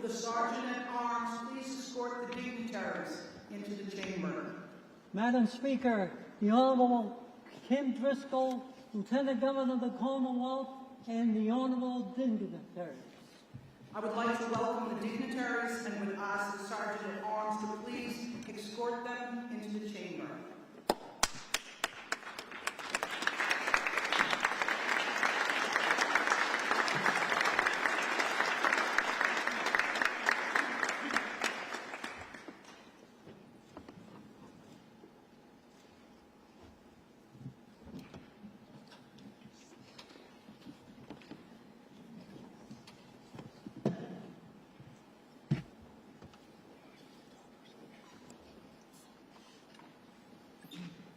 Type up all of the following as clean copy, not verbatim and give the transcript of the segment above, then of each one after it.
the Sergeant at Arms please escort the dignitaries into the chamber? Madam Speaker, the Honourable Kim Driscoll, Lieutenant Governor of the Commonwealth, and the Honourable dignitaries. I would like to welcome the dignitaries and would ask the Sergeant at Arms to please escort them into the chamber.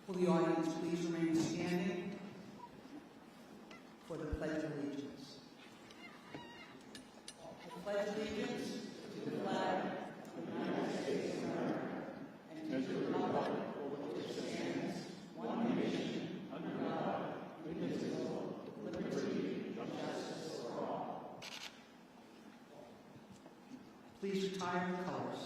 Will the audience please remain standing for the Pledge of Allegiance? I pledge allegiance to the flag of the United States of America and to the republic for which it stands, one nation, under God, indivisible, with liberty and justice for all. Please retire the colors.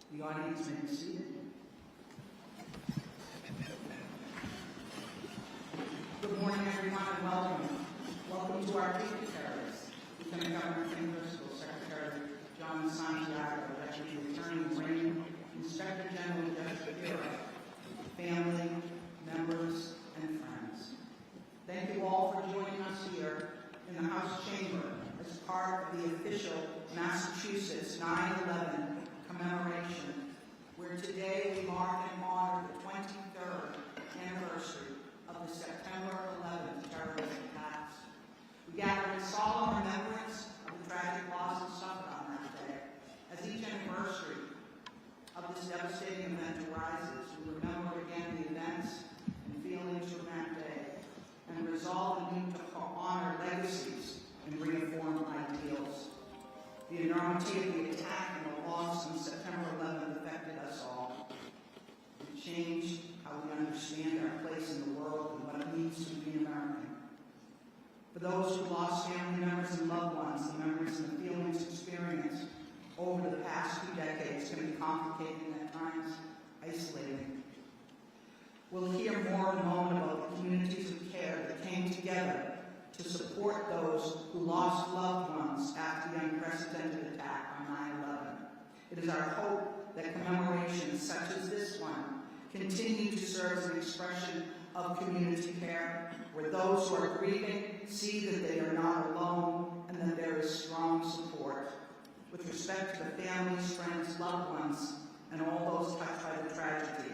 The audience may be seated. Good morning, everyone, and welcome. Welcome to our dignitaries. Lieutenant Governor Kim Driscoll, Secretary John Santiago, Deputy Attorney Rain, Inspector General Judge Shapiro, family, members, and friends. Thank you all for joining us here in the House Chamber as part of the official Massachusetts 9/11 commemoration, where today we mark and honor the 23rd anniversary of the September 11th terrorist attacks. We gather in solemn remembrance of the tragic losses suffered on that day. As each anniversary of this devastating event arises, we remember again the events and feelings from that day and resolve the need to honor legacies and reaffirm ideals. The enormity of the attack and the loss on September 11th affected us all. It changed how we understand our place in the world and what it means to be American. For those who lost family members and loved ones, the memories and the feelings experienced over the past 2 decades can be complicated and at times isolating. We'll hear more in a moment about the communities of care that came together to support those who lost loved ones after the unprecedented attack on 9/11. It is our hope that commemorations such as this one continue to serve as an expression of community care, where those who are grieving see that they are not alone and that there is strong support. With respect to the families, friends, loved ones, and all those touched by the tragedy,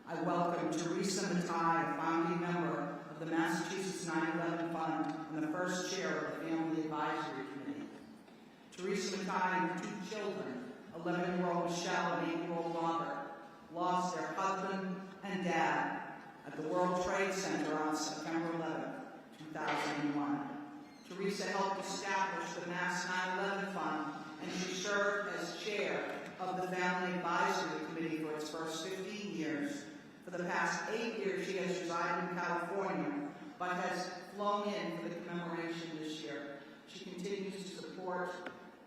I welcome Teresa Matai, a founding member of the Massachusetts 9/11 Fund and the first chair of the Family Advisory Committee. Teresa Matai and her 2 children, 11-year-old Michelle and 8-year-old Robert, lost their husband and dad at the World Trade Center on September 11, 2001. Teresa helped establish the Mass 9/11 Fund, and she served as chair of the Family Advisory Committee for its first 15 years. For the past 8 years, she has resided in California, but has flown in for the commemoration this year. She continues to support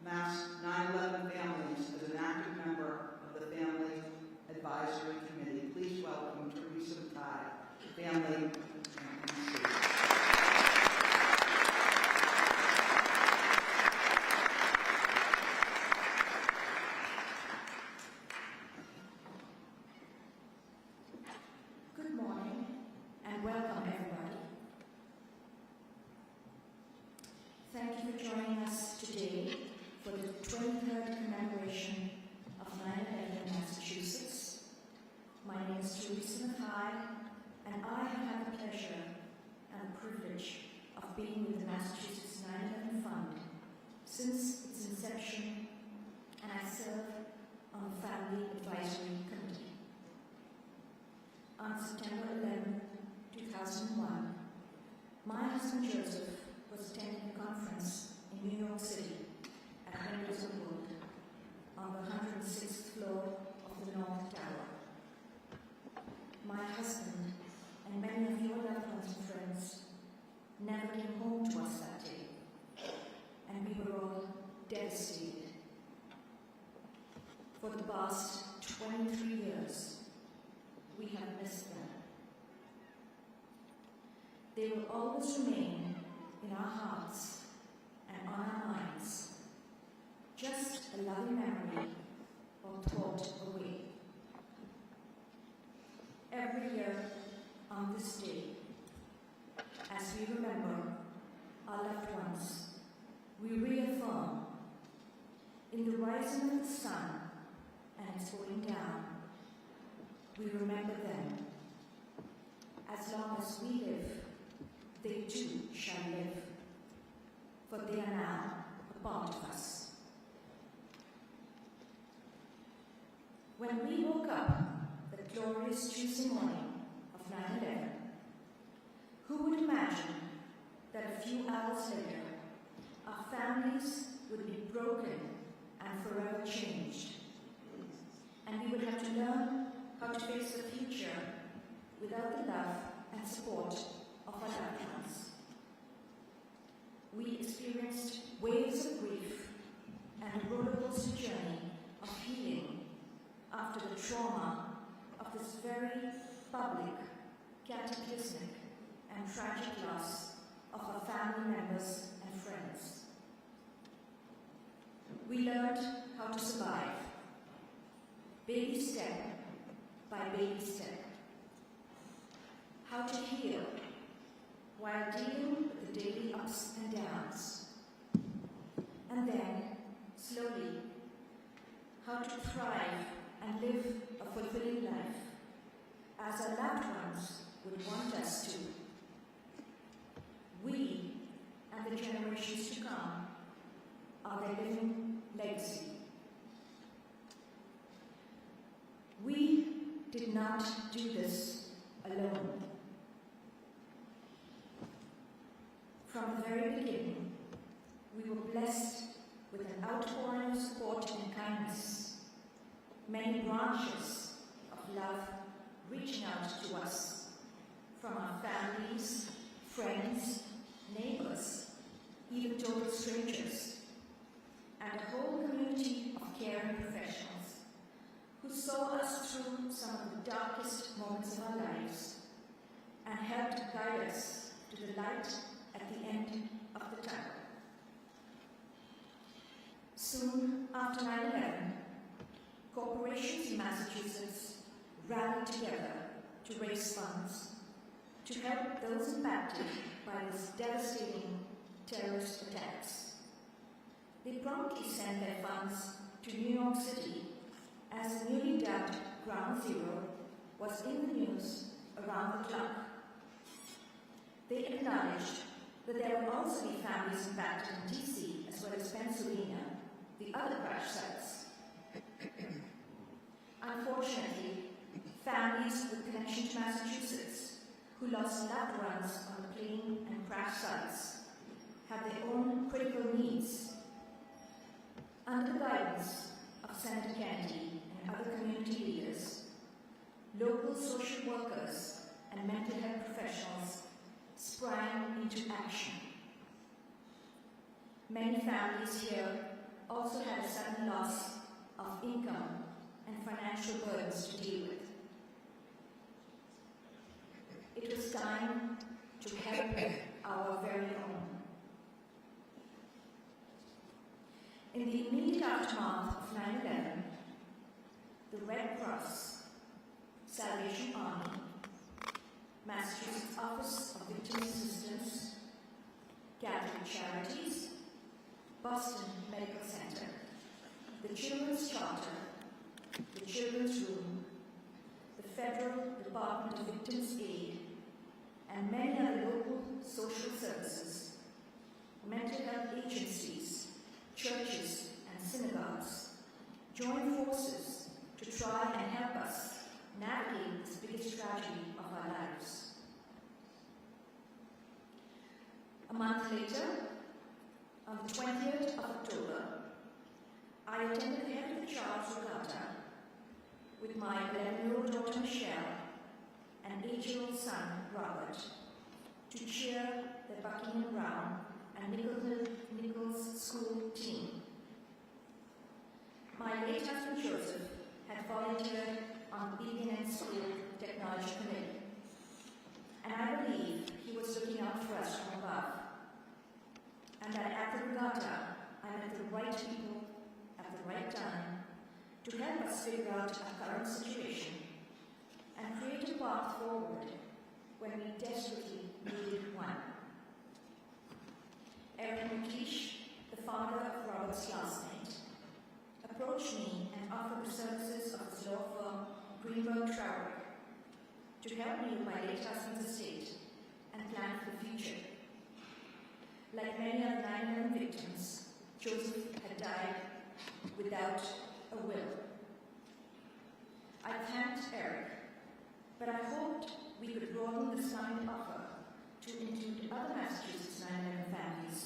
Mass 9/11 families as an active member of the Family Advisory Committee. Please welcome Teresa Matai, family, and Good morning and welcome everybody. Thank you for joining us today for the 23rd commemoration of 9/11 in Massachusetts. My name is Teresa Matai, and I have had the pleasure and the privilege of being with the Massachusetts 9/11 Fund since its inception, and I serve on the Family Advisory Committee. On September 11, 2001, my husband Joseph was attending a conference in New York City at Windows of Wood on the 106th floor of the North Tower. for the past 23 years. We have missed them. They will always remain in our hearts and on our minds, just a loving memory or thought away. Every year on this day, as we remember our loved ones, we reaffirm in the rising of the sun and its going down, we remember them. As long as we live, they too shall live, for they are now a part of us. When we woke up that glorious Tuesday morning of 9/11, who would imagine that a few hours later, our families would be broken and forever changed, and we would have to learn how to face the future without the love and support of our loved ones. We experienced waves of grief and a rollercoaster journey of healing after the trauma of this very public, cataclysmic, and tragic loss of our family members and friends. We learned how to survive, baby step by baby step, how to heal while dealing with the daily ups and downs, and then, slowly, how to thrive and live a fulfilling life as our loved ones would want us to. We and the generations to come are their living legacy. We did not do this alone. From the very beginning, we were blessed with an outpouring of support and kindness, many branches of love reaching out to us from our families, friends, neighbors, even total strangers, and a whole community of caring professionals who saw us through some of the darkest moments of our lives and helped guide us to the light at the end of the tunnel. Soon after 9/11, corporations in Massachusetts rallied together to raise funds to help those impacted by these devastating terrorist attacks. They promptly sent their funds to New York City as the newly dubbed Ground Zero was in the news around the clock. They acknowledged that there would also be families impacted in DC as well as Pennsylvania, the other crash sites. Unfortunately, families with connection to Massachusetts who lost loved ones on the plane and crash sites have their own critical needs. Under the guidance of Senator Kennedy and other community leaders, local social workers and mental health professionals sprang into action. Many families here also had a sudden loss of income and financial burdens to deal with. It was time to help our very own. In the immediate aftermath of 9/11, the Red Cross, Salvation Army, Massachusetts Office of Victim Assistance, Catholic Charities, Boston Medical Center, the Children's Charter, the Children's Room, the Federal Department of Victims' Aid, and many other local social services, mental health agencies, churches, and synagogues join forces to try and help us navigate this biggest tragedy of our lives. A month later, on the 20th of October, I attended the Head of the Charles Regatta with my 11-year-old daughter Michelle and 8-year-old son Robert to cheer the Buckingham Brown and Nichols School team. My late husband Joseph had volunteered on the BBN School Technology Committee, and I believe he was looking out for us from above, and that at the regatta I met the right people at the right time to help us figure out our current situation and create a path forward when we desperately needed one. Eric McLeish, the father of Robert's classmate, approached me and offered the services of his law firm, Greenberg Traurig, to help me with my late husband's estate and plan for the future. Like many other 9/11 victims, Joseph had died without a will. I thanked Eric, but I hoped we could broaden this kind of offer to include other Massachusetts 9/11 families.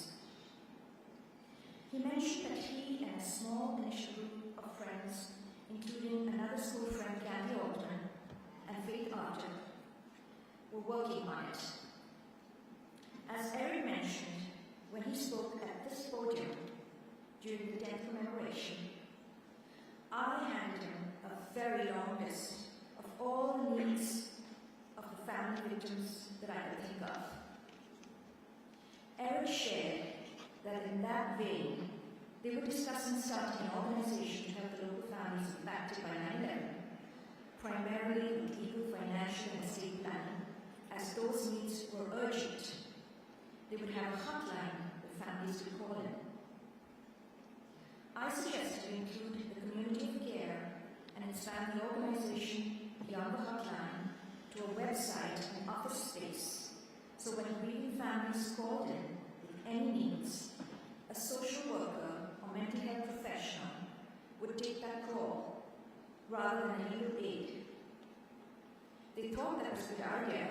He mentioned that he and a small initial group of friends, including another school friend, Candy Altman, and Faith Arthur, were working on it. As Eric mentioned, when he spoke at this podium during the 10th commemoration, I handed him a very long list of all the needs of the family victims that I could think of. Eric shared that in that vein, they were discussing starting an organization to help the local families impacted by 9/11, primarily with legal, financial, and estate planning, as those needs were urgent. They would have a hotline that families could call in. I suggested we include the community of care and expand the organization beyond the hotline to a website and office space, so when grieving families called in with any needs, a social worker or mental health professional would take that call rather than a legal aid. They thought that was a good idea,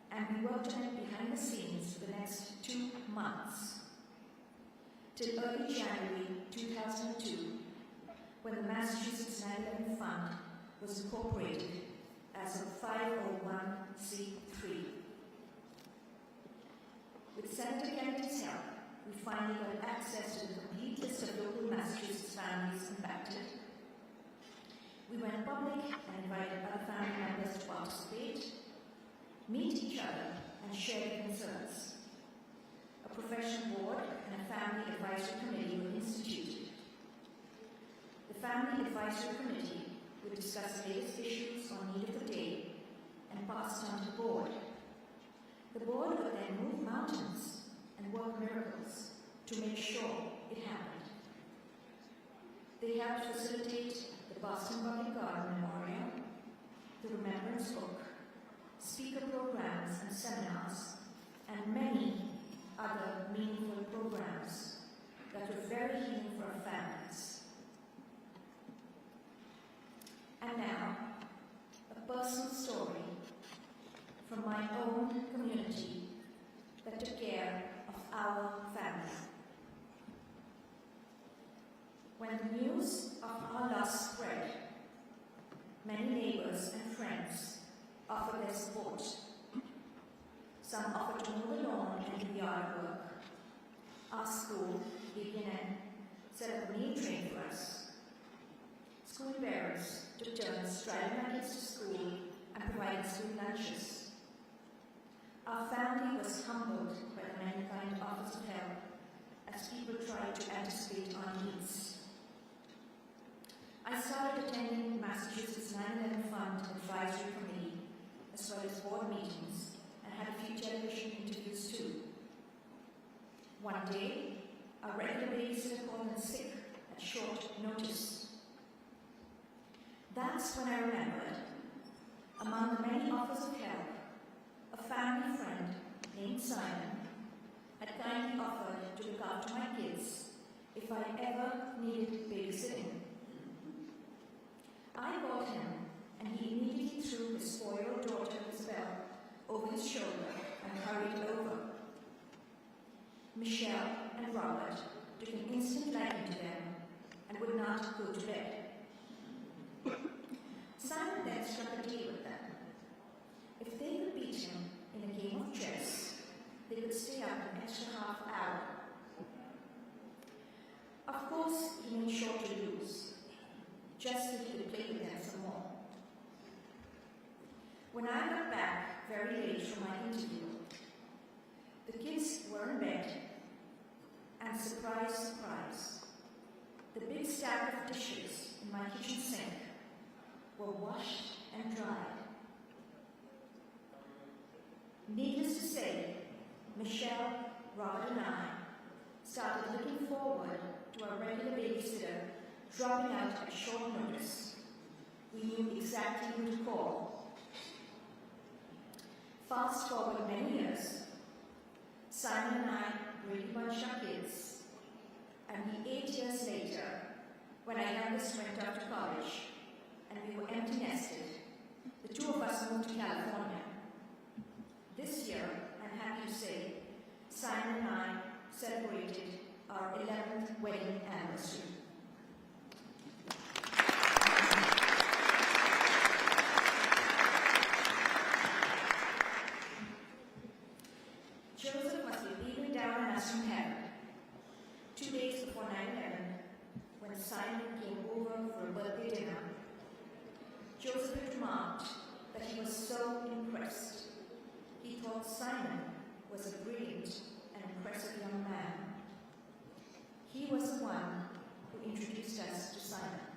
and we worked on it behind the scenes for the next 2 months, till early January 2002, when the Massachusetts 9/11 Fund was incorporated as a 501c3. With Senator Kennedy's help, we finally got access to the complete list of local Massachusetts families impacted. We went public and invited other family members to participate, meet each other, and share their concerns. A professional board and a family advisory committee were instituted. The family advisory committee would discuss the latest issues or need of the day and pass it on to the board. The board would then move mountains and work miracles to make sure it happened. They helped facilitate the Boston Public Garden Memorial, the Remembrance Book, speaker programs and seminars, and many other meaningful programs that were very healing for our families. And now, a personal story from my own community that took care of our family. When the news of our loss spread, many neighbors and friends offered their support. Some offered to mow the lawn and do yard work. Our school, BBN, set up a meal train for us. School parents took turns driving our kids to school and providing school lunches. Our family was humbled by the many kind offers of help as people tried to anticipate our needs. I started attending Massachusetts 9/11 Fund Advisory Committee as well as board meetings and had a few television interviews too. One day, our regular babysitter called in sick at short notice. That's when I remembered, among the many offers of help, a family friend named Simon had kindly offered to look after my kids if I ever needed babysitting. I called him, and he immediately threw his 4-year-old daughter, Isabel, over his shoulder and hurried over. Michelle and Robert took an instant liking to them and would not go to bed. Simon then struck a deal with them. If they could beat him in a game of chess, they could stay up an extra half hour. Of course, he made sure to lose. just so he could play with them some more. When I got back very late from my interview, the kids were in bed, and surprise, surprise, the big stack of dishes in my kitchen sink were washed and dried. Needless to say, Michelle, Robert, and I started looking forward to our regular babysitter dropping out at short notice. We knew exactly who to call. Fast forward many years, Simon and I really bunched our kids, and 8 years later, when our youngest went off to college and we were empty nested, the two of us moved to California. This year, I'm happy to say, Simon and I celebrated our 11th wedding anniversary. Joseph must be beaming down on us from heaven. 2 days before 9/11, when Simon came over for a birthday dinner, Joseph had remarked that he was so impressed. He thought Simon was a brilliant and impressive young man. He was the one who introduced us to Simon.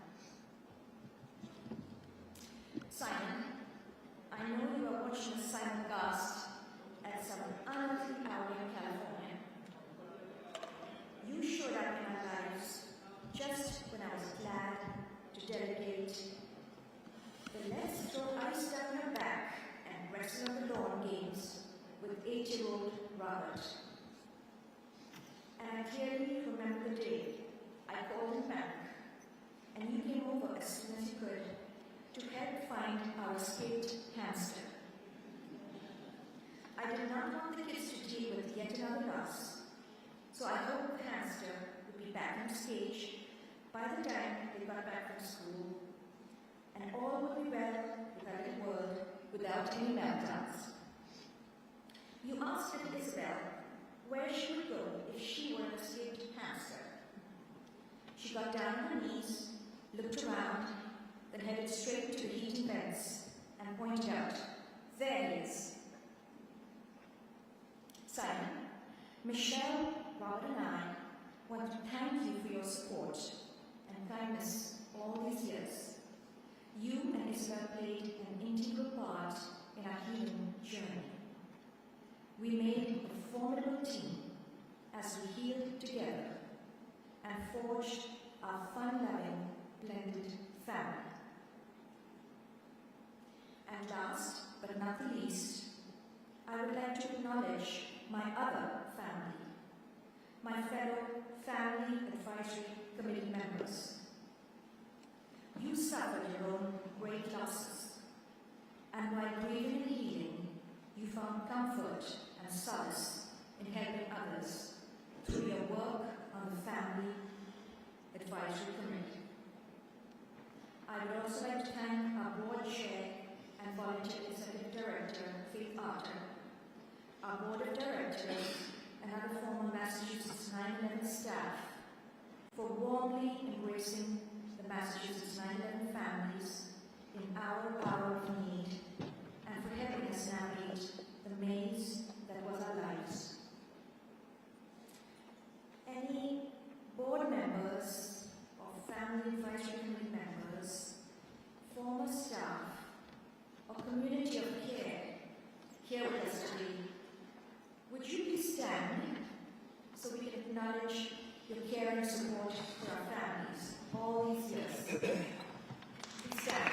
Simon, I know you are watching the simulcast at some unearthly hour in California. You showed up in our lives just when I was glad to delegate the Let's Throw Ice Down Your Back and Wrestle on the Lawn games with 8-year-old Robert. And I clearly remember the day I called him back, and you came over as soon as you could to help find our escaped hamster. I did not want the kids to deal with yet another loss, so I hoped the hamster would be back on stage by the time they got back from school, and all would be well with our little world without any meltdowns. You asked little Isabel where she would go if she were an escaped hamster. She got down on her knees, looked around, then headed straight to the heating vents and pointed out, "There he is." Simon, Michelle, Robert, and I want to thank you for your support and kindness all these years. You and Isabel played an integral part in our healing journey. We made a formidable team as we healed together and forged our fun-loving, blended family. And last but not the least, I would like to acknowledge my other family, my fellow Family Advisory Committee members. You suffered your own great losses, and while grieving and healing, you found comfort and solace in helping others through your work on the Family Advisory Committee. I would also like to thank our board chair and volunteer executive director, Faith Arter, our board of directors, and other former Massachusetts 9/11 staff for warmly embracing the Massachusetts 9/11 families in our hour of need and for helping us navigate the maze that was our lives. Any board members or Family Advisory Committee members, former staff, or community of care here with us today, would you please stand so we can acknowledge your care and support for our families all these years? Please stand.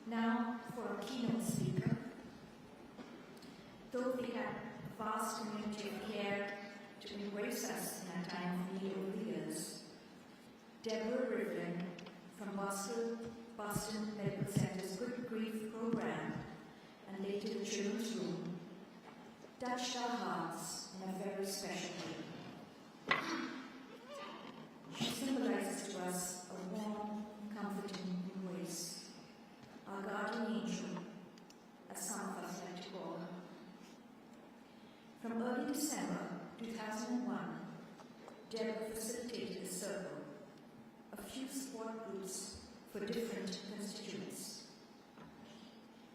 Now for a keynote speaker. Though we have a vast community of care to embrace us in our time of need over the years, Bravery from Boston Medical Center's Good Grief program and later the Children's Room touched our hearts in a very special way. She symbolizes to us a warm, comforting embrace, our guardian angel, as some of us like to call her. From early December 2001, Deborah facilitated a circle, a few support groups for different constituents.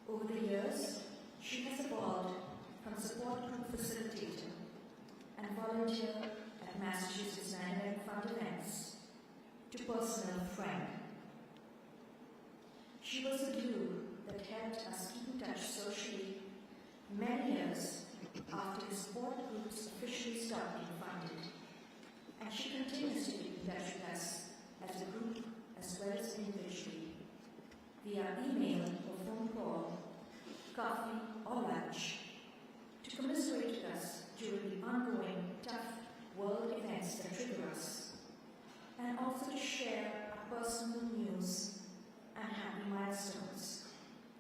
Over the years, she has evolved from support group facilitator and volunteer at Massachusetts 9/11 Fund events to personal friend. She was the glue that helped us keep in touch socially many years after the support groups officially stopped being funded, and she continues to keep in touch with us as a group as well as individually via email or phone call, coffee or lunch, to commiserate with us during the ongoing tough world events that trigger us, and also to share our personal news and happy milestones.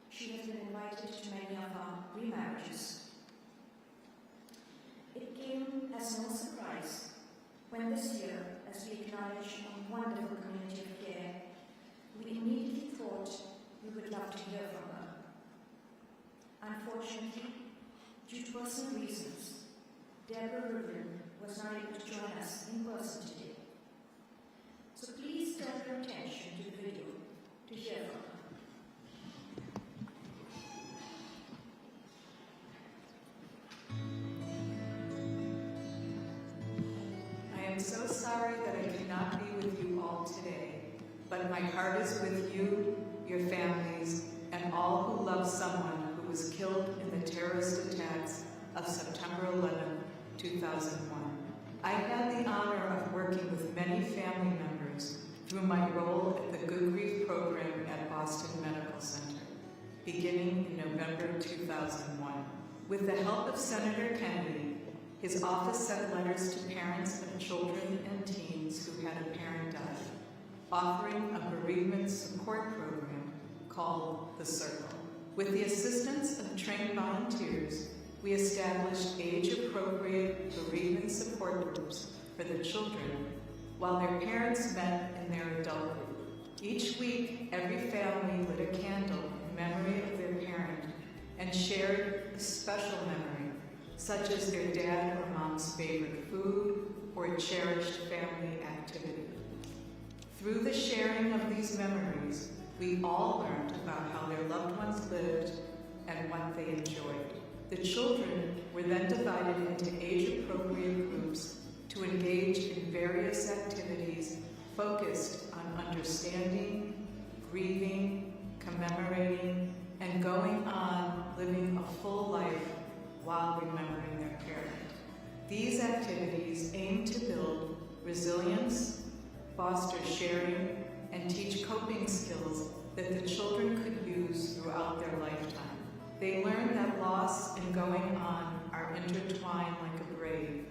She has been invited to many of our remarriages. It came as no surprise when this year, as we acknowledge a wonderful community of care, we immediately thought we would love to hear from her. Unfortunately, due to personal reasons, Deborah was not able to join us in person today. So please turn your attention to the video to hear from her. I am so sorry that I cannot be with you all today, but my heart is with you, your families, and all who love someone who was killed in the terrorist attacks of September 11, 2001. I had the honor of working with many family members through my role at the Good Grief program at Boston Medical Center, beginning in November 2001. With the help of Senator Kennedy, his office sent letters to parents of children and teens who had a parent die, offering a bereavement support program called The Circle. With the assistance of trained volunteers, we established age-appropriate bereavement support support groups for the children, while their parents met in their adult group. Each week, every family lit a candle in memory of their parent and shared a special memory, such as their dad or mom's favorite food or a cherished family activity. Through the sharing of these memories, we all learned about how their loved ones lived and what they enjoyed. The children were then divided into age-appropriate groups to engage in various activities focused on understanding, grieving, commemorating, and going on living a full life while remembering their parent. These activities aim to build resilience, foster sharing, and teach coping skills that the children could use throughout their lifetime. They learn that loss and going on are intertwined like a braid.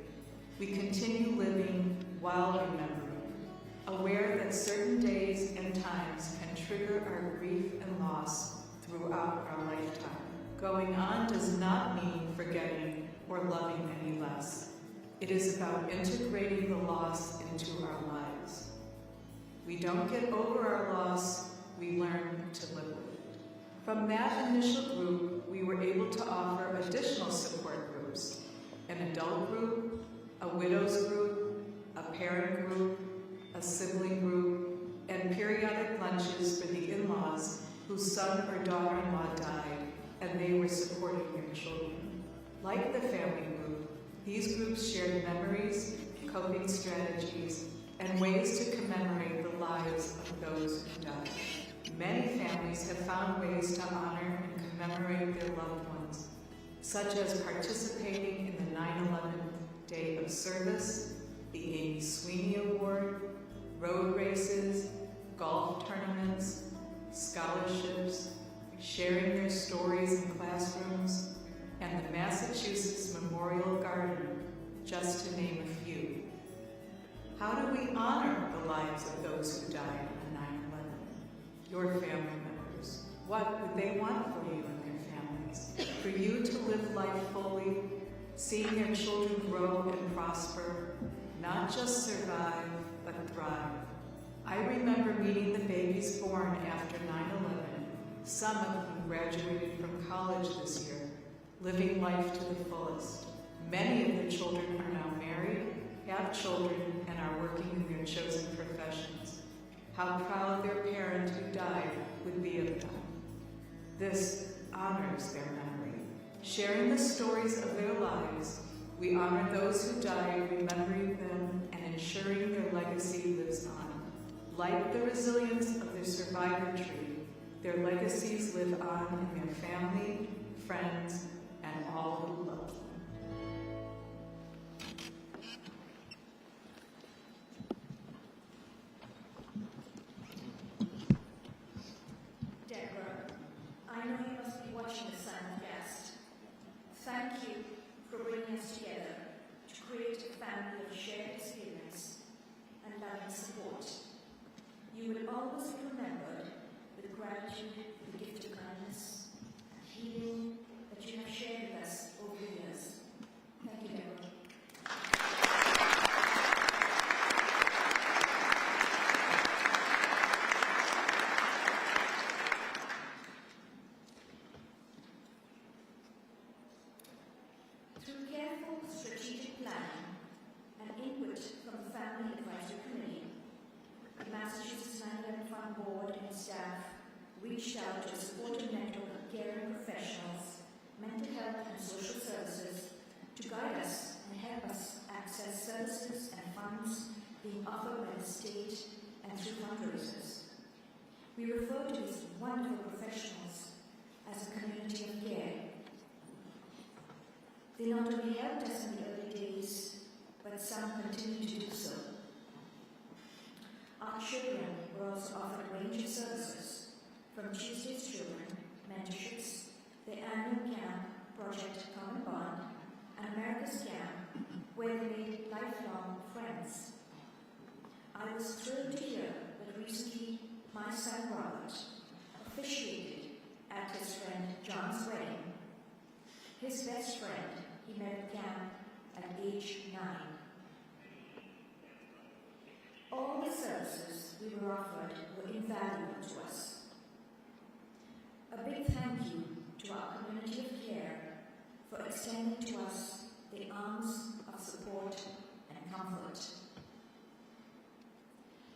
We continue living while remembering, aware that certain days and times can trigger our grief and loss throughout our lifetime. Going on does not mean forgetting or loving any less. It is about integrating the loss into our lives. We don't get over our loss, we learn to live with it. From that initial group, we were able to offer additional support groups: an adult group, a widows group, a parent group, a sibling group, and periodic lunches for the in-laws whose son or daughter-in-law died and they were supporting their children. Like the family group, these groups shared memories, coping strategies, and ways to commemorate the lives of those who died. Many families have found ways to honor and commemorate their loved ones, such as participating in the 9/11 Day of Service, the Amy Sweeney Award, road races, golf tournaments, scholarships, sharing their stories in classrooms, and the Massachusetts Memorial Garden, just to name a few. How do we honor the lives of those who died on 9/11? Your family members. What would they want for you and their families? For you to live life fully, seeing their children grow and prosper, not just survive, but thrive. I remember meeting the babies born after 9/11, some of whom graduated from college this year, living life to the fullest. Many of the children are now married, have children, and are working in their chosen professions. How proud their parent who died would be of them. This honors their memory. Sharing the stories of their lives, we honor those who died, remembering them and ensuring their legacy lives on. Like the resilience of their survivor tree, their legacies live on in their family, friends, and all who love them. Deborah, I know you must be watching the silent guest. Thank you for bringing us together to create a family of shared experience and loving support. You will always be remembered with gratitude for the gift of kindness and healing that you have shared with us over the years. Thank you, Deborah. Through careful strategic planning and input from the Family Advisory Committee, the Massachusetts 9/11 Fund Board and staff reached out to a supportive network of caring professionals, mental health and social services to guide us and help us access services and funds being offered by the state and through fundraisers. We refer to these wonderful professionals as a community of care. They not only helped us in the early days, but some continue to do so. Our children were also offered a range of services, from Tuesday's Children, mentorships, the annual camp, Project Common Bond, and America's Camp, where they made lifelong friends. I was thrilled to hear that recently my son Robert officiated at his friend John's wedding. His best friend he met at camp at age 9 services we were offered were invaluable to us. A big thank you to our community of care for extending to us the arms of support and comfort.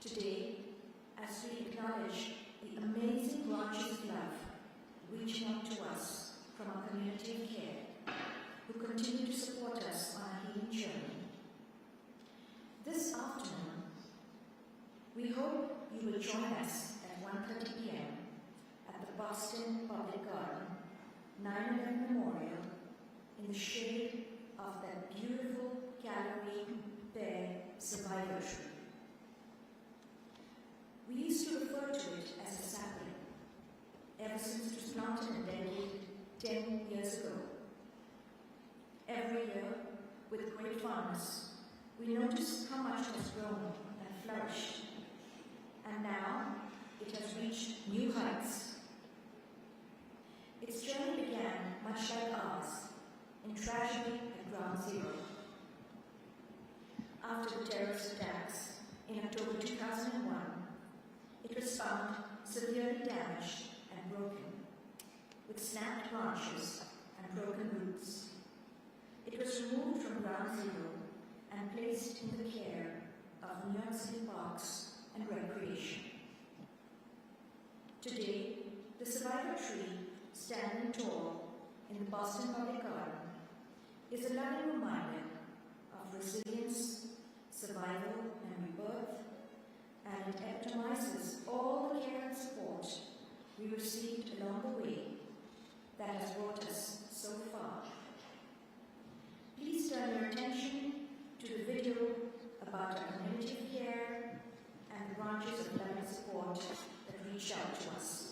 Today, as we acknowledge the amazing branches of love reaching out to us from our community of care, who continue to support us on our healing journey, this afternoon, we hope you will join us at 1:30 p.m. at the Boston Public Garden 9/11 Memorial in the shade of that beautiful gallery bear survivor tree. We used to refer to it as a sapling ever since it was planted and dedicated 10 years ago. Every year, with great fondness, we notice how much has grown and flourished, and now it has reached new heights. Its journey began much like ours, in tragedy at Ground Zero. After the terrorist attacks in October 2001, it was found severely damaged and broken, with snapped branches and broken roots. It was removed from Ground Zero and placed in the care of New York City Parks and Recreation. Today, the survivor tree, standing tall in the Boston Public Garden, is a loving reminder of resilience, survival, and rebirth, and it epitomizes all the care and support we received along the way that has brought us so far. Please turn your attention to the video about our community of care and the branches of love and support that reach out to us.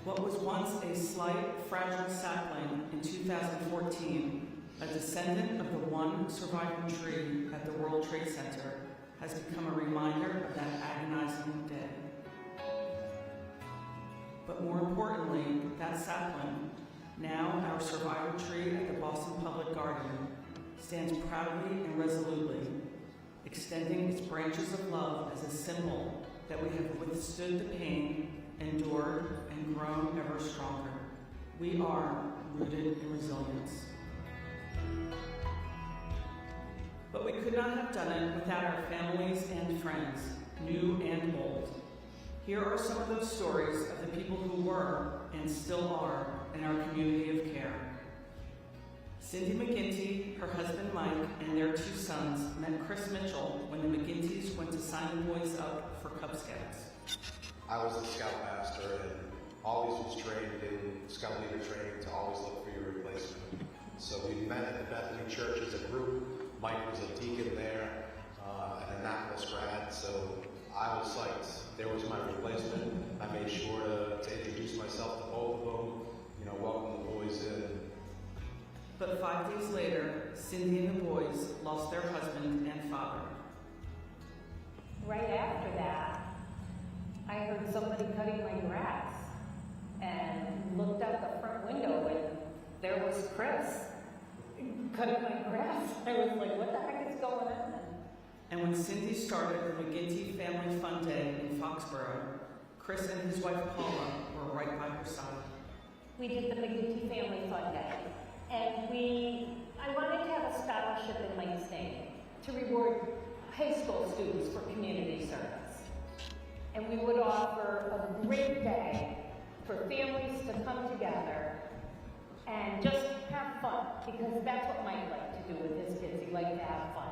What was once a slight, fragile sapling in 2014, a descendant of the one surviving tree at the World Trade Center, has become a reminder of that agonizing day. But more importantly, that sapling, now our survivor tree at the Boston Public Garden, stands proudly and resolutely, extending its branches of love as a symbol that we have withstood the pain, endured, and grown ever stronger. We are rooted in resilience. But we could not have done it without our families and friends, new and old. Here are some of those stories of the people who were, and still are, in our community of care. Cindy McGinty, her husband Mike, and their two sons met Chris Mitchell when the McGinty's went to sign the boys up for Cub Scouts. I was a scout master and always was trained in scout leader training to always look for your replacement. So we met at the Bethany Church as a group. Mike was a deacon there and a Annapolis grad, so I was psyched. There was my replacement. I made sure to introduce myself to both of them, welcome the boys in. But 5 days later, Cindy and the boys lost their husband and father. Right after that, I heard somebody cutting my grass and looked out the front window and there was Chris cutting my grass. I was like, what the heck is going on? And when Cindy started the McGinty Family Fun Day in Foxborough, Chris and his wife Paula were right by her side. We did the McGinty Family Fun Day, and I wanted to have a scholarship in Mike's name to reward high school students for community service. And we would offer a great day for families to come together and just have fun, because that's what Mike liked to do with his kids. He liked to have fun.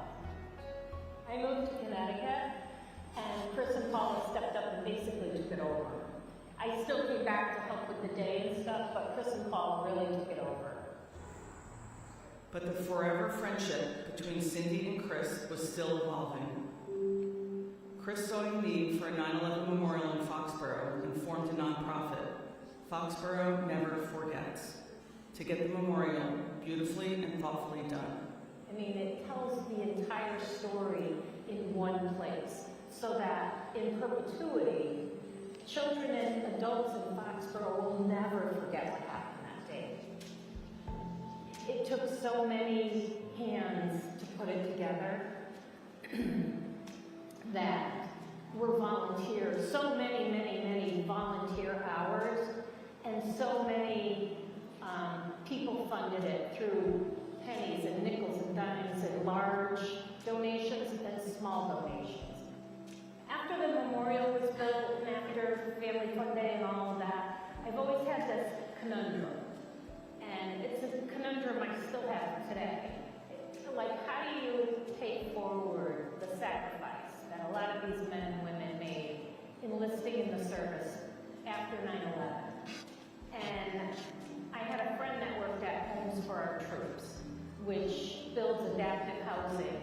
I moved to Connecticut, and Chris and Paula stepped up and basically took it over. I still came back to help with the day and stuff, but Chris and Paula really took it over. But the forever friendship between Cindy and Chris was still evolving. Chris saw a need for a 9/11 memorial in Foxborough and formed a nonprofit, Foxborough Never Forgets, to get the memorial beautifully and thoughtfully done. I mean, it tells the entire story in one place, so that in perpetuity, children and adults in Foxborough will never forget what happened that day. It took so many hands to put it together that were volunteers, so many, many, many volunteer hours, and so many people funded it through pennies and nickels and dimes and large donations and small donations. After the memorial was built and after Family Fun Day and all of that, I've always had this conundrum. And it's a conundrum I still have today. Like, how do you take forward the sacrifice that a lot of these men and women made enlisting in the service after 9/11? And I had a friend that worked at Homes for Our Troops, which builds adaptive housing.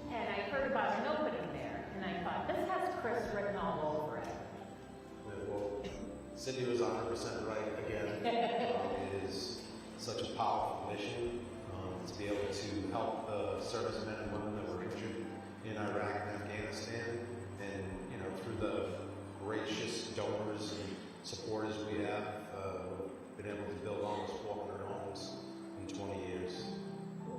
And I heard about an opening there, and I thought, this has Chris written all over it. Yeah, well, Cindy was 100% right again. It is such a powerful mission to be able to help the servicemen and women that were injured in Iraq and Afghanistan, and through the gracious donors and supporters we have, been able to build almost 400 homes in 20 years.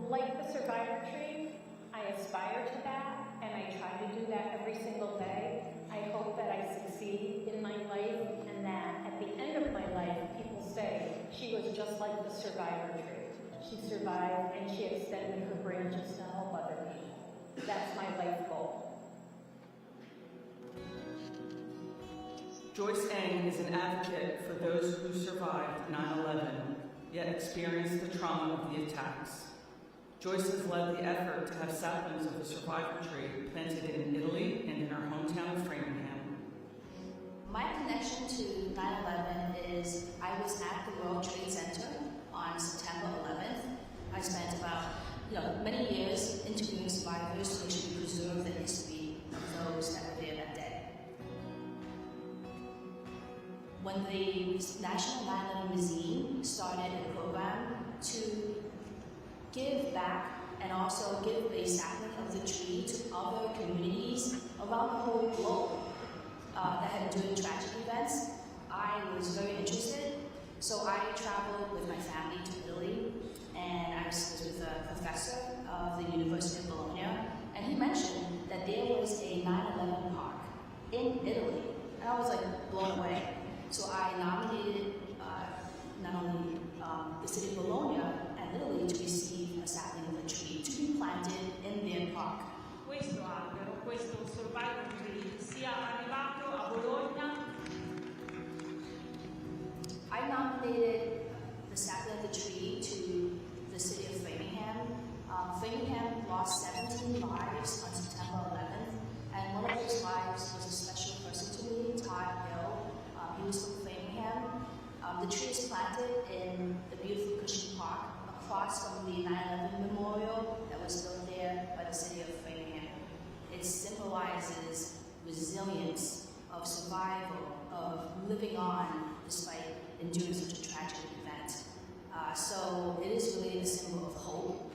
Like the Survivor Tree, I aspire to that, and I try to do that every single day. I hope that I succeed in my life, and that at the end of my life, people say, she was just like the Survivor Tree. She survived, and she extended her branches to help other people. That's my life goal. Joyce Eng is an advocate for those who survived 9/11, yet experienced the trauma of the attacks. Joyce has led the effort to have saplings of the Survivor Tree planted in Italy and in her hometown of Framingham. My connection to 9/11 is I was at the World Trade Center on September 11th. I spent about many years interviewing survivors to make sure we preserve the history of those that were there that day. When the National 9/11 Museum started a program to give back and also give a sapling of the tree to other communities around the whole globe that had been doing tragic events, I was very interested. So I traveled with my family to Italy, and I was with a professor of the University of Bologna, and he mentioned that there was a 9/11 park in Italy, and I was like blown away. So I nominated not only the city of Bologna and Italy to receive a sapling of the tree to be planted in their park. Questo albero, questo Survivor Tree, sia arrivato a Bologna. I nominated the sapling of the tree to the city of Framingham. Framingham lost 17 lives on September 11th, and one of those lives was a special person to me, Todd Hill. He was from Framingham. The tree is planted in the beautiful Cushing Park across from the 9/11 memorial that was built there by the city of Framingham. It symbolizes resilience, of survival, of living on despite enduring such a tragic event. So it is really a symbol of hope.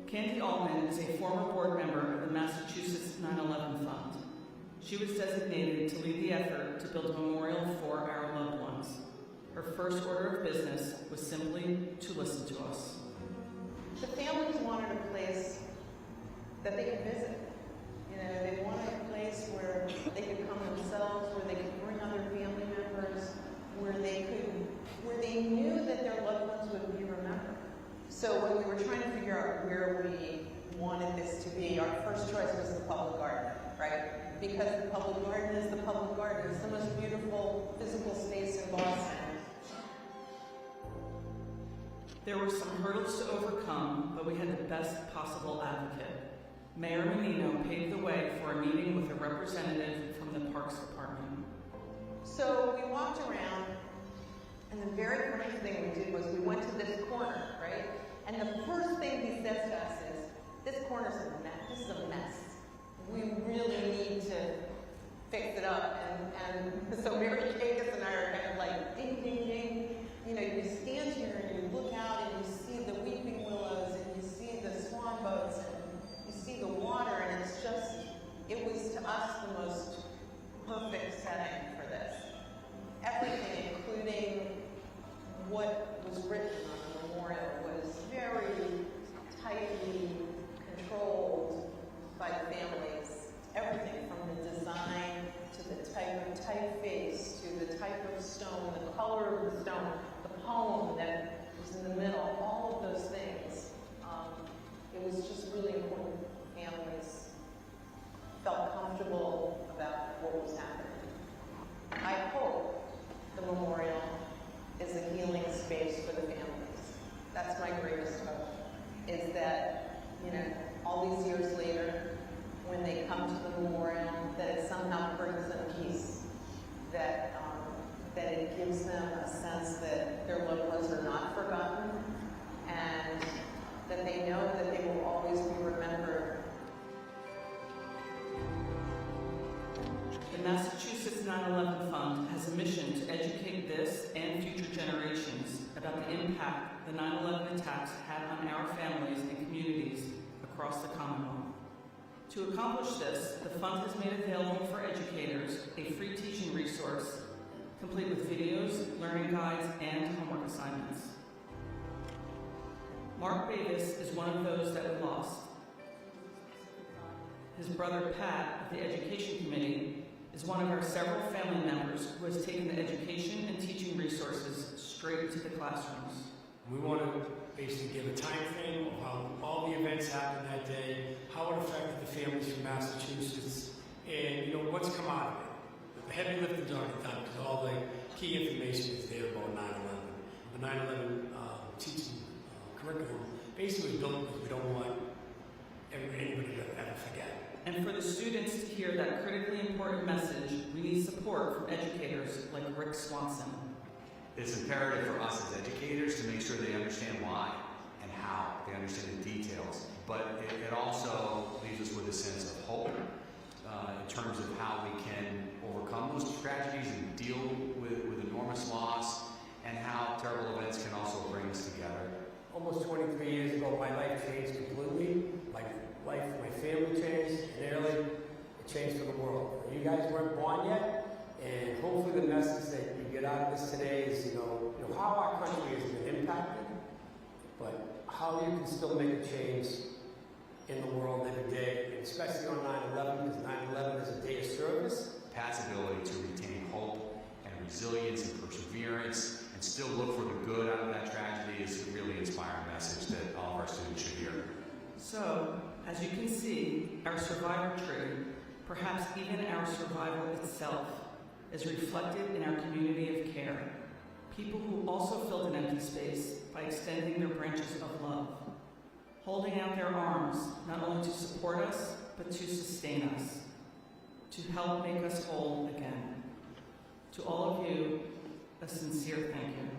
Candy Altman is a former board member of the Massachusetts 9/11 Fund. She was designated to lead the effort to build a memorial for our loved ones. Her first order of business was simply to listen to us. The families wanted a place that they could visit. They wanted a place where they could come themselves, where they could bring other family members, where they knew that their loved ones would be remembered. So when we were trying to figure out where we wanted this to be, our first choice was the public garden, right? Because the public garden is the public garden. It's the most beautiful physical space in Boston. There were some hurdles to overcome, but we had the best possible advocate. Mayor Menino paved the way for a meeting with a representative from the Parks Department. So we walked around, and the very first thing we did was we went to this corner, right? And the first thing he says to us is, this corner's a mess. This is a mess. We really need to fix it up. And so Mary Kate and I are kind of like, ding, ding, ding. You stand here and you look out and you see the weeping willows and you see the swan boats and you see the water, and it was to us really important families felt comfortable about what was happening. I hope the memorial is a healing space for the families. That's my greatest hope, is that, all these years later, when they come to the memorial, that it somehow brings them peace, that it gives them a sense that their loved ones are not forgotten, and that they know that they will always be remembered. The Massachusetts 9/11 Fund has a mission to educate this and future generations about the impact the 9/11 attacks had on our families and communities across the Commonwealth. To accomplish this, the fund has made available for educators a free teaching resource, complete with videos, learning guides, and homework assignments. Mark Davis is one of those that we lost. His brother Pat of the Education Committee is one of our several family members who has taken the education and teaching resources straight to the classrooms. We want to basically give a time frame of how all the events happened that day, how it affected the families from Massachusetts, and what's come out of it. The heavy lift is already done because all the key information is there about 9/11. The 9/11 teaching curriculum basically was built because we don't want anybody to ever forget. And for the students to hear that critically important message, we need support from educators like Rick Swanson. It's imperative for us as educators to make sure they understand why and how, they understand the details. But it also leaves us with a sense of hope in terms of how we can overcome those tragedies and deal with enormous loss, and how terrible events can also bring us together. Almost 23 years ago, my life changed completely. My family changed, and it changed for the world. You guys weren't born yet, and hopefully the message that you get out of this today is, how our country has been impacted, but how you can still make a change in the world every day, and especially on 9/11, because 9/11 is a day of service. Pat's ability to retain hope and resilience and perseverance and still look for the good out of that tragedy is a really inspiring message that all of our students should hear. So, as you can see, our survivor tree, perhaps even our survival itself, is reflected in our community of care. People who also filled an empty space by extending their branches of love, holding out their arms not only to support us, but to sustain us, to help make us whole again. To all of you, a sincere thank you.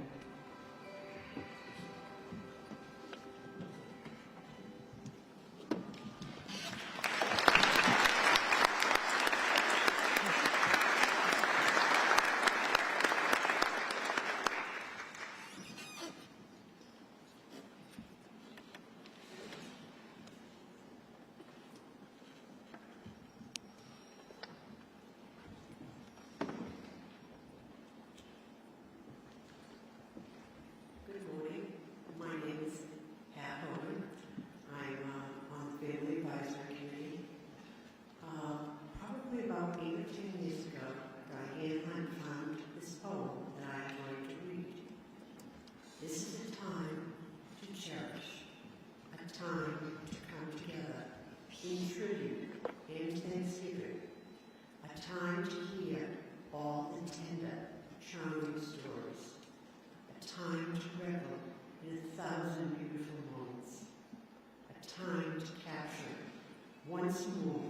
once more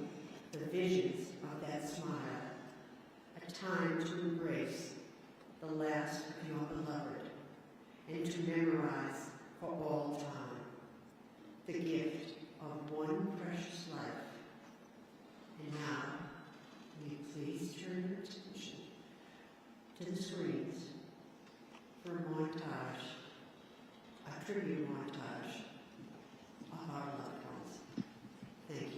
the visions of that smile, a time to embrace the last of your beloved, and to memorize for all time the gift of one precious life. And now, will you please turn your attention to the screens for a montage, a tribute montage of our loved ones. Thank you.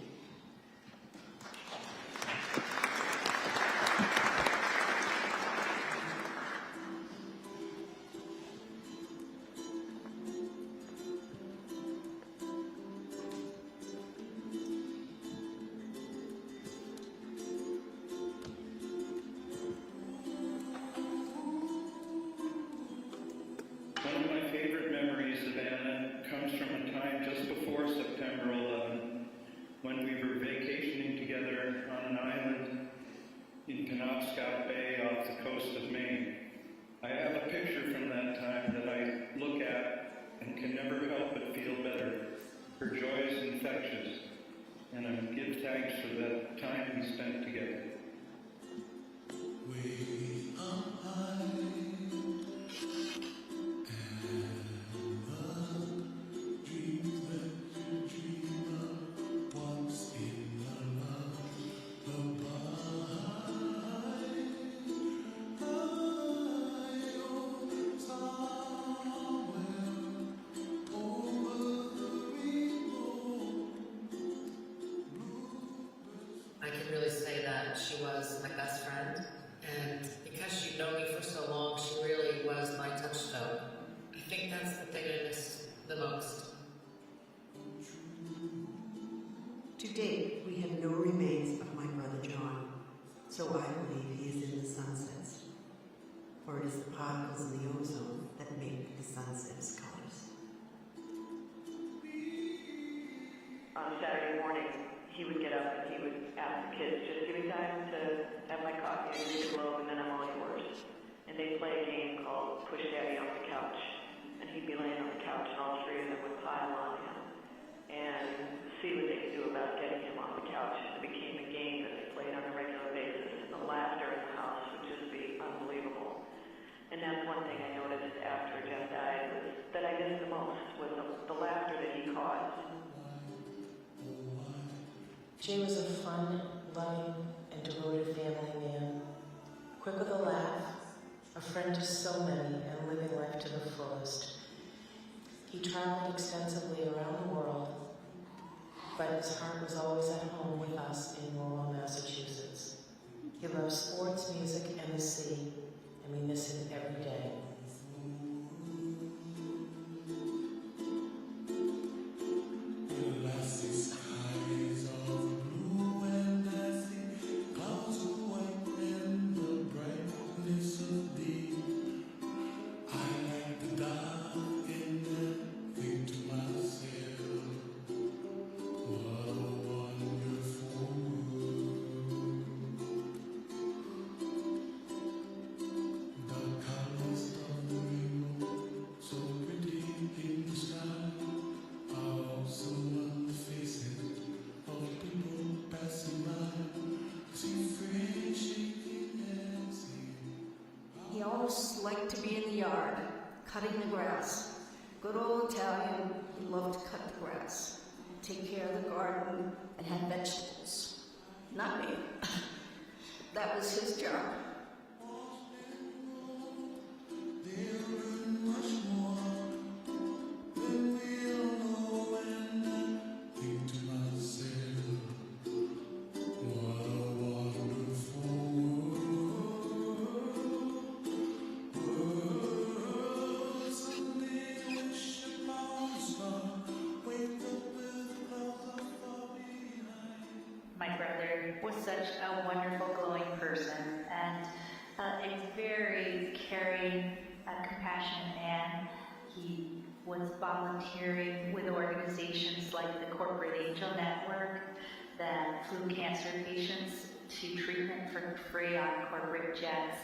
One of my favorite memories of Anna comes picture from that time that I look at and can never help but feel better. Her joy is infectious, and I give thanks for that time we spent together. Way up high, and the dreams that you dream of once in a lullaby. I can really say that she was my best friend, and because she'd known me for so long, she really was my touchstone. I think that's the thing I miss the most. To date, we have no remains of my brother John, so I believe he is in the sunsets. For it is the particles in the ozone that make the sunset's colors. On Saturday morning, he would get up and he would ask the kids, just give me time to have my coffee and read the Globe, and then I'm all yours. And they'd play a game called Push Daddy off the couch. And he'd be laying on the couch, and all three of them would pile on him and see what they could do about getting him off the couch. It became a game that they played on a regular basis, and the laughter in the house would just be unbelievable. And that's one thing I noticed after Jeff died, was that I missed the most, was the laughter that he caused. Jay was a fun, loving, and devoted family man. Quick with a laugh, a friend to so many, and living life to the fullest. He traveled extensively around the world, but his heart was always at home with us in Lowell, Massachusetts. He loved sports, music, and the sea, and we miss him every day. He always liked to be in the yard, cutting the grass. Good old Italian, he loved to cut the grass, take care of the garden, and have vegetables. Not me. That was his job. My brother was such a wonderful, glowing person, and a very caring, compassionate man. He was volunteering with organizations like the Corporate Angel Network that flew cancer patients to treatment for free on corporate jets.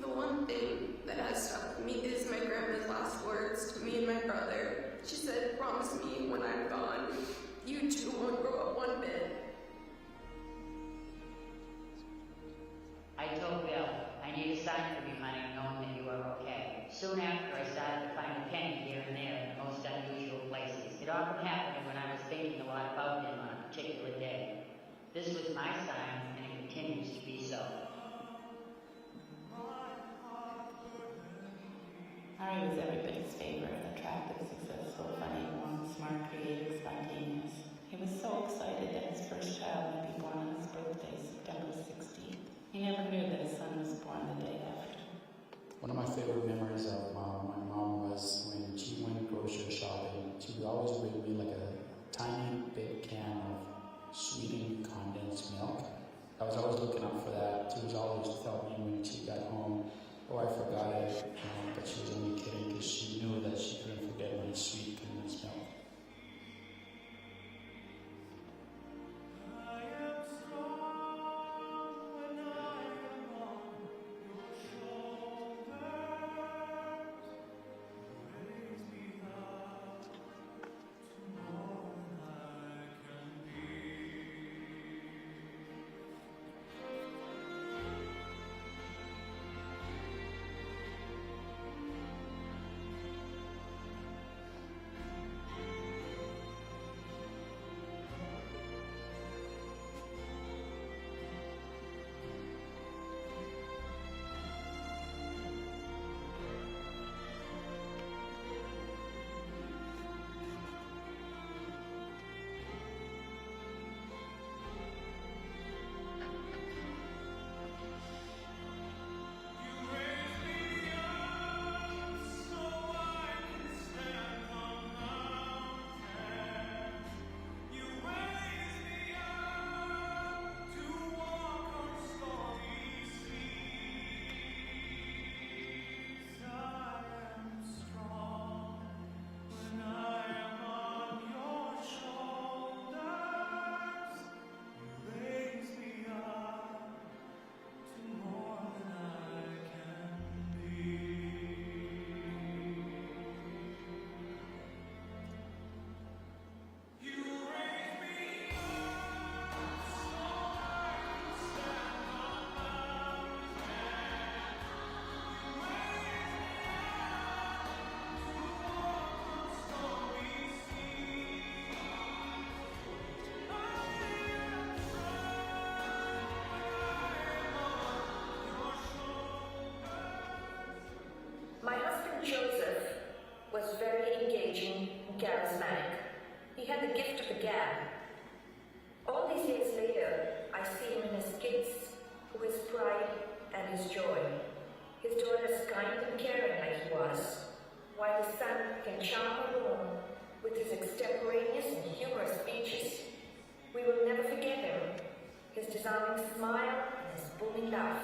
The one thing that has stuck with me is my grandma's last words to me and my brother. She said, "Promise me when I'm gone, you two won't grow up one bit." I told Bill, I need a sign from you, honey, knowing that you are okay. Soon after, I started to find a penny here and there This was my sign, and it continues to be so. Harry was everybody's favorite, attractive, successful, funny, warm, smart, creative, spontaneous. He was so excited that his first child would be born on his birthday, September 16th. He never knew that his son was born the day after. One of my favorite memories of my mom was when she went grocery shopping. She would always bring me like a tiny big can of sweetened condensed milk. I was always looking out for that. She was always tell me when she got home, oh, I forgot it, but she was only kidding because she knew that she couldn't forget my sweet condensed milk. My husband Joseph was very engaging and charismatic. He had the gift of the gab. All these years later, I see him in his kids, who is pride and his joy. His daughter is kind and caring like he was, while his son can charm a room with his extemporaneous and humorous speeches. We will never forget him, his disarming smile and his booming laugh.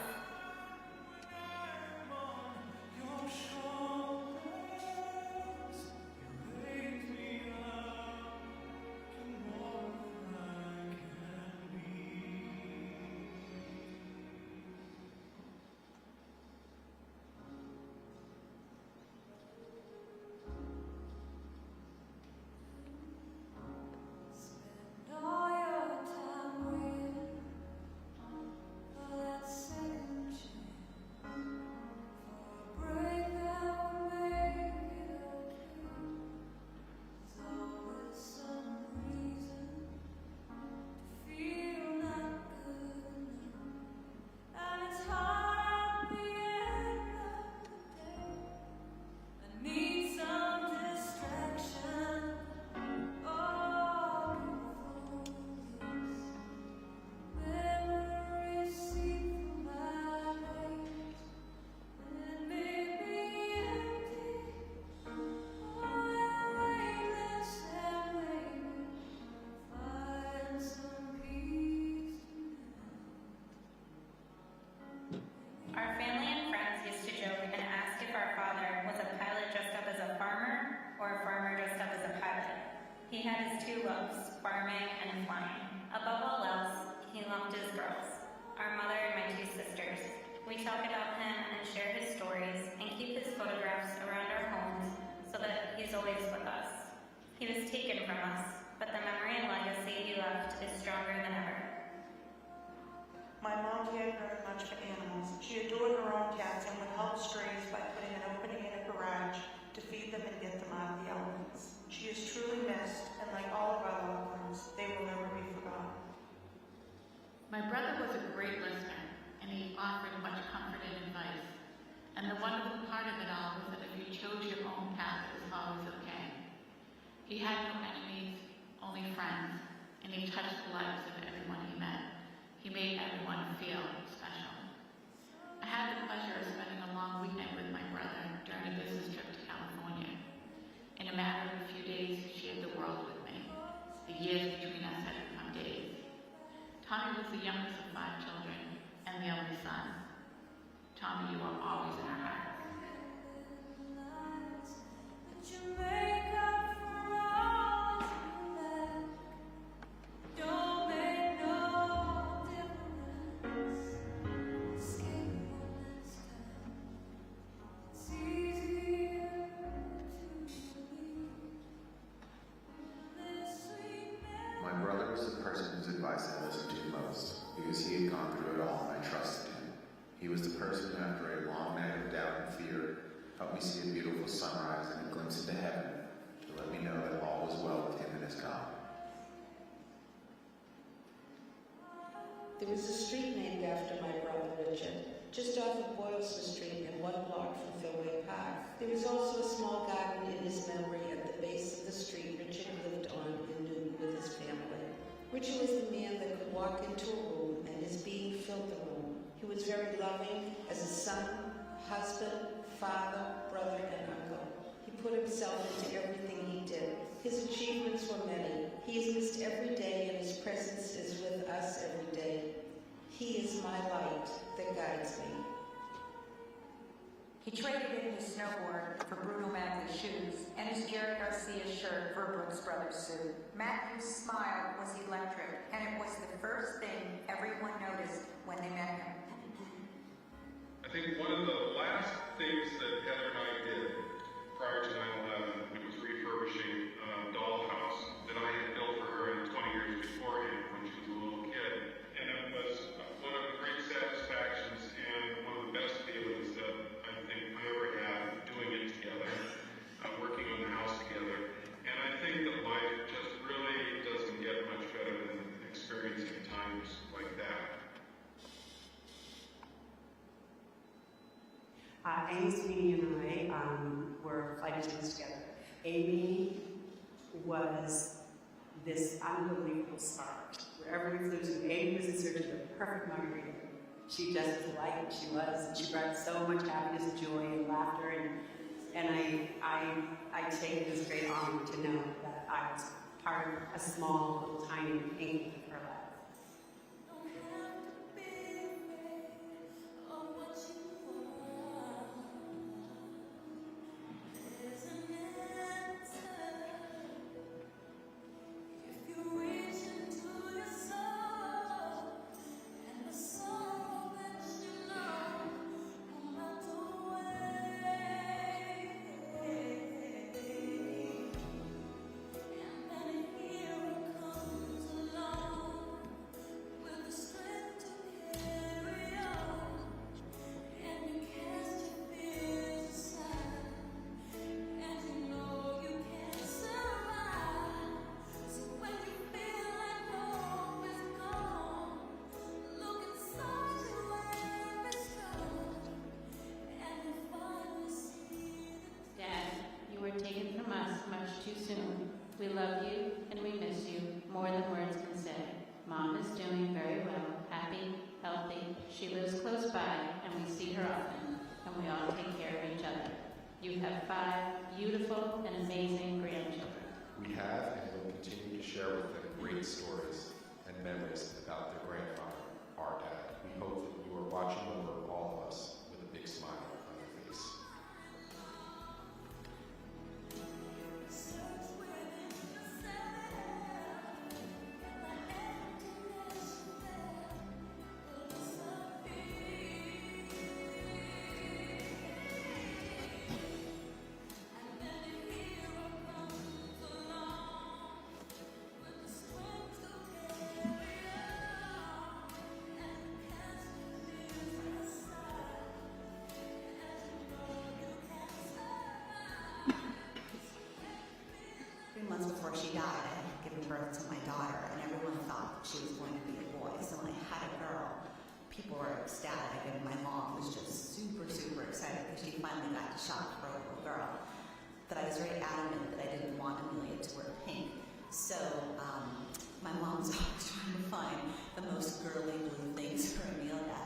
Our family and friends used to joke and ask if our father was a pilot dressed up as a farmer or a farmer dressed up as a pilot. He had his two loves, farming and flying. Above all else, he loved his girls, our mother and my two sisters. We talk about him and share his stories and keep his photographs around our homes so that he's always with us. He was taken from us, but the memory and legacy he left is stronger than ever. My mom cared very much for animals. She adored her own cats and would help strays by putting an opening in a garage to feed them and get them out of the elements. She is truly missed, and like all of our loved ones, they will never be forgotten. great listener, and he offered much comfort and advice. And the wonderful part of it all was that if you chose your own path, it was always okay. He had no enemies, only friends, and he touched the lives of everyone he met. He made everyone feel special. I had the pleasure of spending a long weekend with my brother during a business trip to California. In a matter of a few days, he shared the world with me. The years between us had become days. Tommy was the youngest of 5 children and the only son. Tommy, you are always in our hearts. My brother was the person whose advice I listened to most, because he had gone through it all and I trusted him. He was the person who, after a long night of doubt and fear, helped me see a beautiful sunrise and a glimpse into heaven, to let me know that all was well with him and his God. There was a street named after my brother Richard, just off of Boylston Street and 1 block from Philway Park. There was also a small garden in his memory at the base of the street Richard lived on in Newton with his family. Richard was the man that could walk into a room and his being filled the room. He was very loving as a son, husband, father, brother, and uncle. He put himself into everything he did. His achievements were many. He is missed every day, and his presence is with us every day. He is my light that guides me. He traded in his snowboard for Bruno Magli's shoes and his Jerry Garcia shirt for a Brooks Brothers suit. Matthew's smile was electric, and it was the first thing everyone noticed when they met him. I think one of the last things that Heather and I did prior to 9/11, it was refurbishing a dollhouse that I had built for her 20 years beforehand when she was a little kid. And it was one of the great satisfactions and one of the best feelings that I think I ever had doing it together, working on the house together. And I think that life just really doesn't get much better than experiencing times like that. Amy, Sweeney, and I were flight attendants together. Amy was this unbelievable spark. Wherever we flew to, Amy was in search of the perfect margarita. She just was like she was, and she brought so much happiness and joy and laughter, and I take it as a great honor to know that I was part of a small, little, tiny ink of her life. Taken from us much too soon. We love you and we miss you more than words can say. Mom is doing very well, happy, healthy. She lives close by and we see her often, and we all take care of each other. You have 5 beautiful and amazing grandchildren. We have and will continue to share with them great stories and memories about their grandfather, our dad. We hope that you are watching over all of us with a big smile on your face. people were ecstatic, and my mom was just super, super excited because she finally got to shop for a little girl. But I was very adamant that I didn't want Amelia to wear pink. So my mom's always trying to find the most girly blue things for Amelia.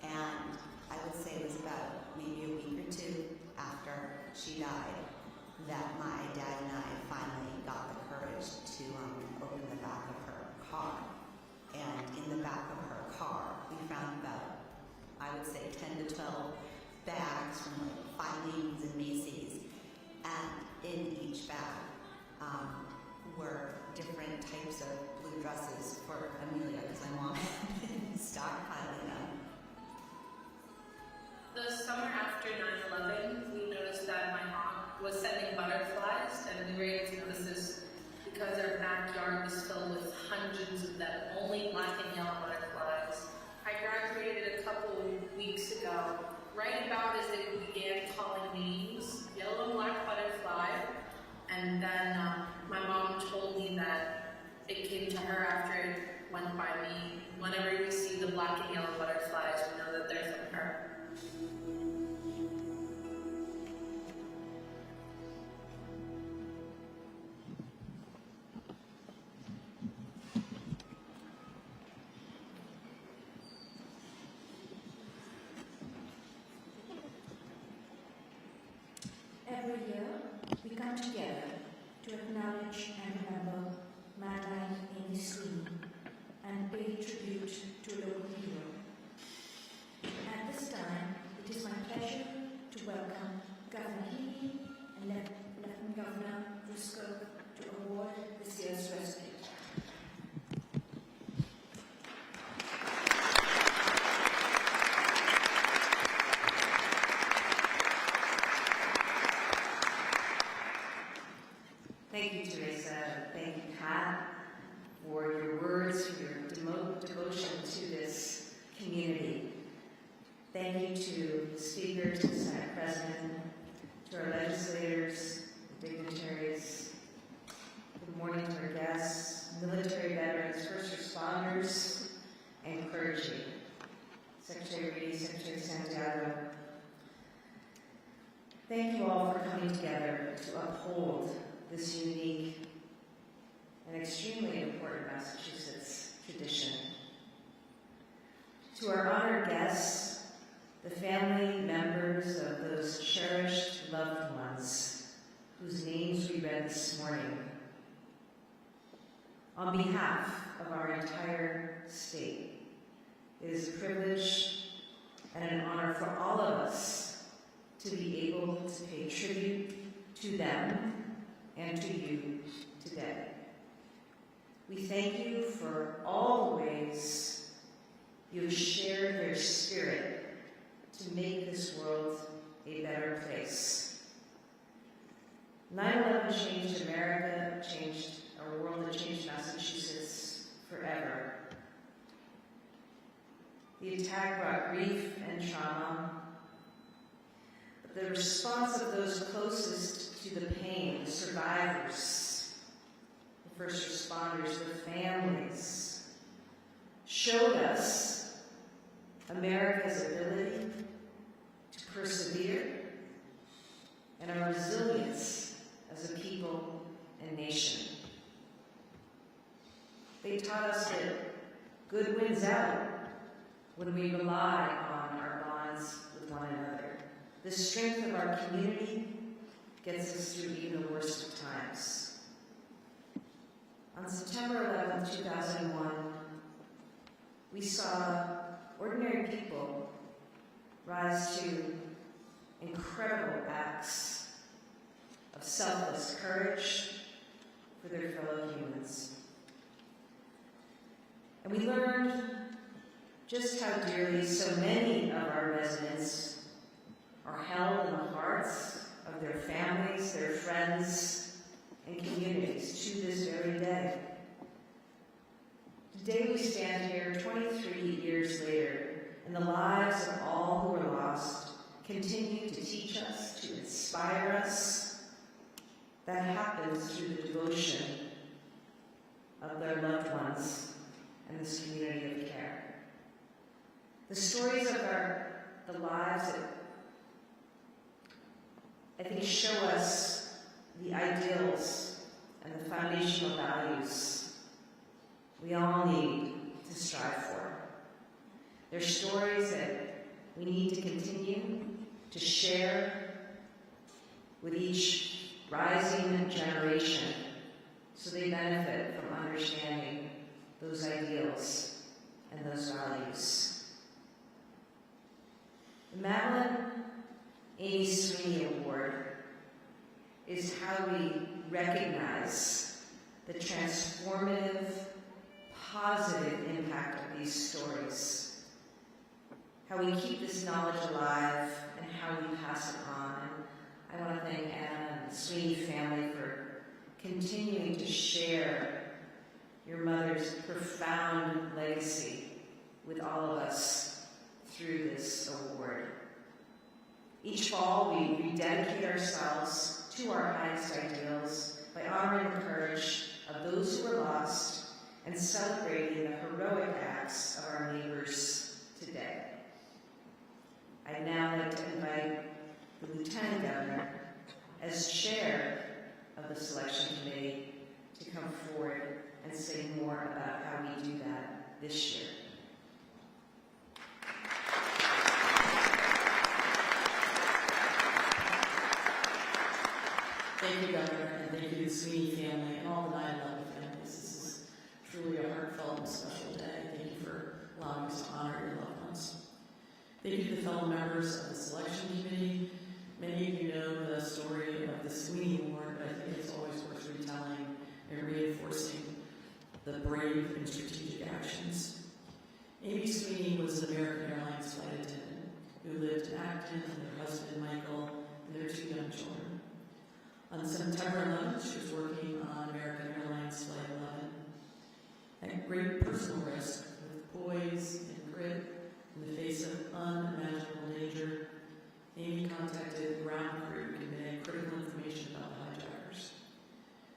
And I would say it was about maybe a week or two after she died that my dad and I finally got the courage to open the back of her car. And in the back of her car, we found about, I would say, 10 to 12 bags from like Filene's and Macy's. And in each bag were different types of blue dresses for Amelia, because my mom had been stockpiling them. The summer after 9/11, we noticed that my aunt was sending butterflies, and we were able to notice this because our backyard was filled with hundreds of them, only black and yellow butterflies. I graduated a couple weeks ago, right about as they began calling names, yellow and black butterfly, and then my mom told me that it came to her after it went by me. Whenever we see the black and yellow butterflies, we know that they're from her. Every year, we come together to acknowledge and remember Madeline and Sweeney and pay tribute to a local hero. At this time, it is my pleasure to welcome Governor Healy and Lieutenant Governor Briscoe to award this year's recipient. Thank you, Teresa. Thank you, Pat, for your words, for your devotion to this community. Thank you to the Speaker, to the Senate President, to our legislators, dignitaries. Good morning to our guests, military veterans, first responders, and clergy. Secretary Reedy, Secretary Santiago. Thank you all for coming together to uphold this unique and extremely important Massachusetts tradition. To our honored guests, the family members of those cherished loved ones whose names we read this morning, on behalf of our entire state, it is a privilege and an honor for all of us to be able to pay tribute to them and to you today. We thank you for all the ways you have shared their spirit to make this world a better place. 9/11 changed America, changed our world, and changed Massachusetts forever. The attack brought grief and trauma, but the response of those closest to the pain, the survivors, the first responders, their families, showed us America's ability to persevere and our resilience as a people and nation. They taught us that good wins out when we rely on our bonds with one another. The strength of our community gets us through even the worst of times. On September 11, 2001, we saw ordinary people rise to incredible acts of selfless courage for their fellow humans. And we learned just how dearly so many of our residents are held in the hearts of their families, their friends, and communities to this very day. Today we stand here 23 years later, and the lives of all who were lost continue to teach us, to inspire us. That happens through the devotion of their loved ones and this community of care. The stories of the lives that I think show us the ideals and the foundational values we all need to strive for. They're stories that we need to continue to share with each rising generation so they benefit from understanding those ideals and those values. The Madeline Amy Sweeney Award is how we recognize the transformative, positive impact of these stories, how we keep this knowledge alive, and how we pass it on. And I want to thank Anna and the Sweeney family for continuing to share your mother's profound legacy with all of us through this award. Each fall, we rededicate ourselves to our highest ideals by honoring the courage of those who were lost and celebrating the heroic acts of our neighbors today. I'd now like to invite the Lieutenant Governor, as chair of the selection committee, to come forward and say more about how we do that this year. Thank you, Governor, and thank you to the Sweeney family and all the 9/11 families. This is truly a heartfelt and special day. Thank you for allowing us to honor your loved ones. Thank you to the fellow members of the selection committee. Many of you know the story of the Sweeney Award, but I think it's always worth retelling and reinforcing the brave and strategic actions. Amy Sweeney was an American Airlines flight attendant who lived in Acton with her husband, Michael, and their 2 young children. On September 11th, she was working on American Airlines Flight 11. At great personal risk, with poise and grit in the face of unimaginable danger, Amy contacted the ground crew to convey critical information about the hijackers.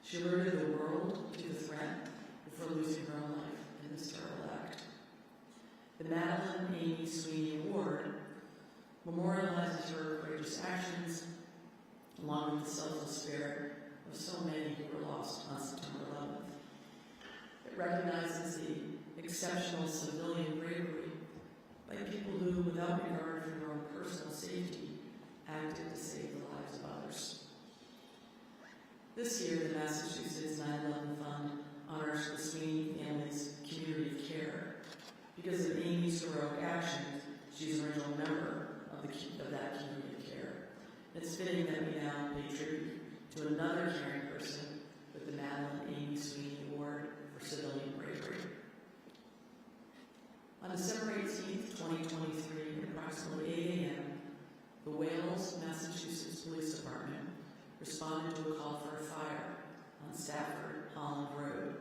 She alerted the world to the threat before losing her own life in this terrible act. The Madeline Amy Sweeney Award memorializes her courageous actions along with the selfless spirit of so many who were lost on September 11th. It recognizes the exceptional civilian bravery by people who, without regard for their own personal safety, acted to save the lives of others. This year, the Massachusetts 9/11 Fund honors the Sweeney family's community of care. Because of Amy's heroic actions, she's an original member of that community of care. It's fitting that we now pay tribute to another caring person with the Madeline Amy Sweeney Award for Civilian Bravery. On December 18th, 2023, at approximately 8 a.m., the Wales, Massachusetts Police Department responded to a call for a fire on Stafford Holland Road.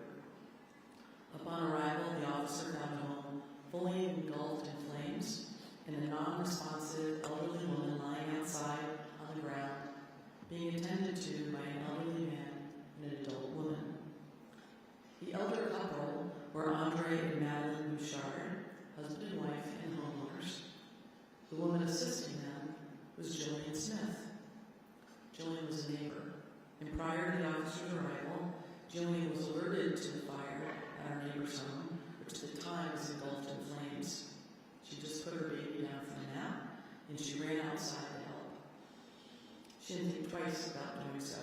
Upon arrival, the officer found a home fully engulfed in flames and a non-responsive elderly woman lying outside on the ground, being attended to by an elderly man and an adult woman. The elder couple were Andre and Madeline Bouchard, husband and wife and homeowners. The woman assisting them was Jillian Smith. Jillian was a neighbor, and prior to the officer's arrival, Jillian was alerted to the fire at our neighbor's home, which at the time was engulfed in flames. She just put her baby down for a nap, and she ran outside to help. She didn't think twice about doing so.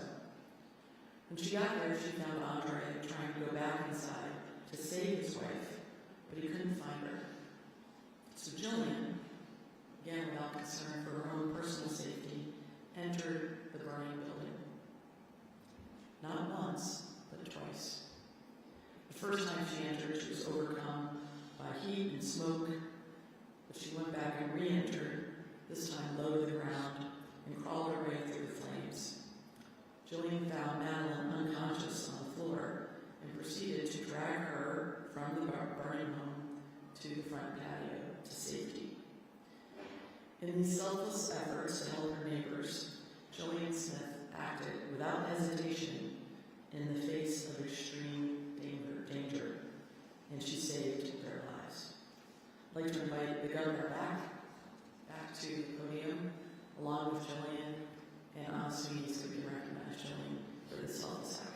When she got there, she found Andre trying to go back inside to save his wife, but he couldn't find her. So Jillian, again without concern for her own personal safety, entered the burning building. Not once, but twice. The first time she entered, she was overcome by heat and smoke, but she went back and re-entered, this time low to the ground, and crawled her way through the flames. Jillian found Madeline unconscious on the floor and proceeded to drag her from the burning home to the front patio to safety. In these selfless efforts to help her neighbors, Jillian Smith acted without hesitation in the face of extreme danger, and she saved their lives. I'd like to invite the governor back to the podium, along with Jillian, and Sweeney is going to be recognized, Jillian, for this Wellness Act.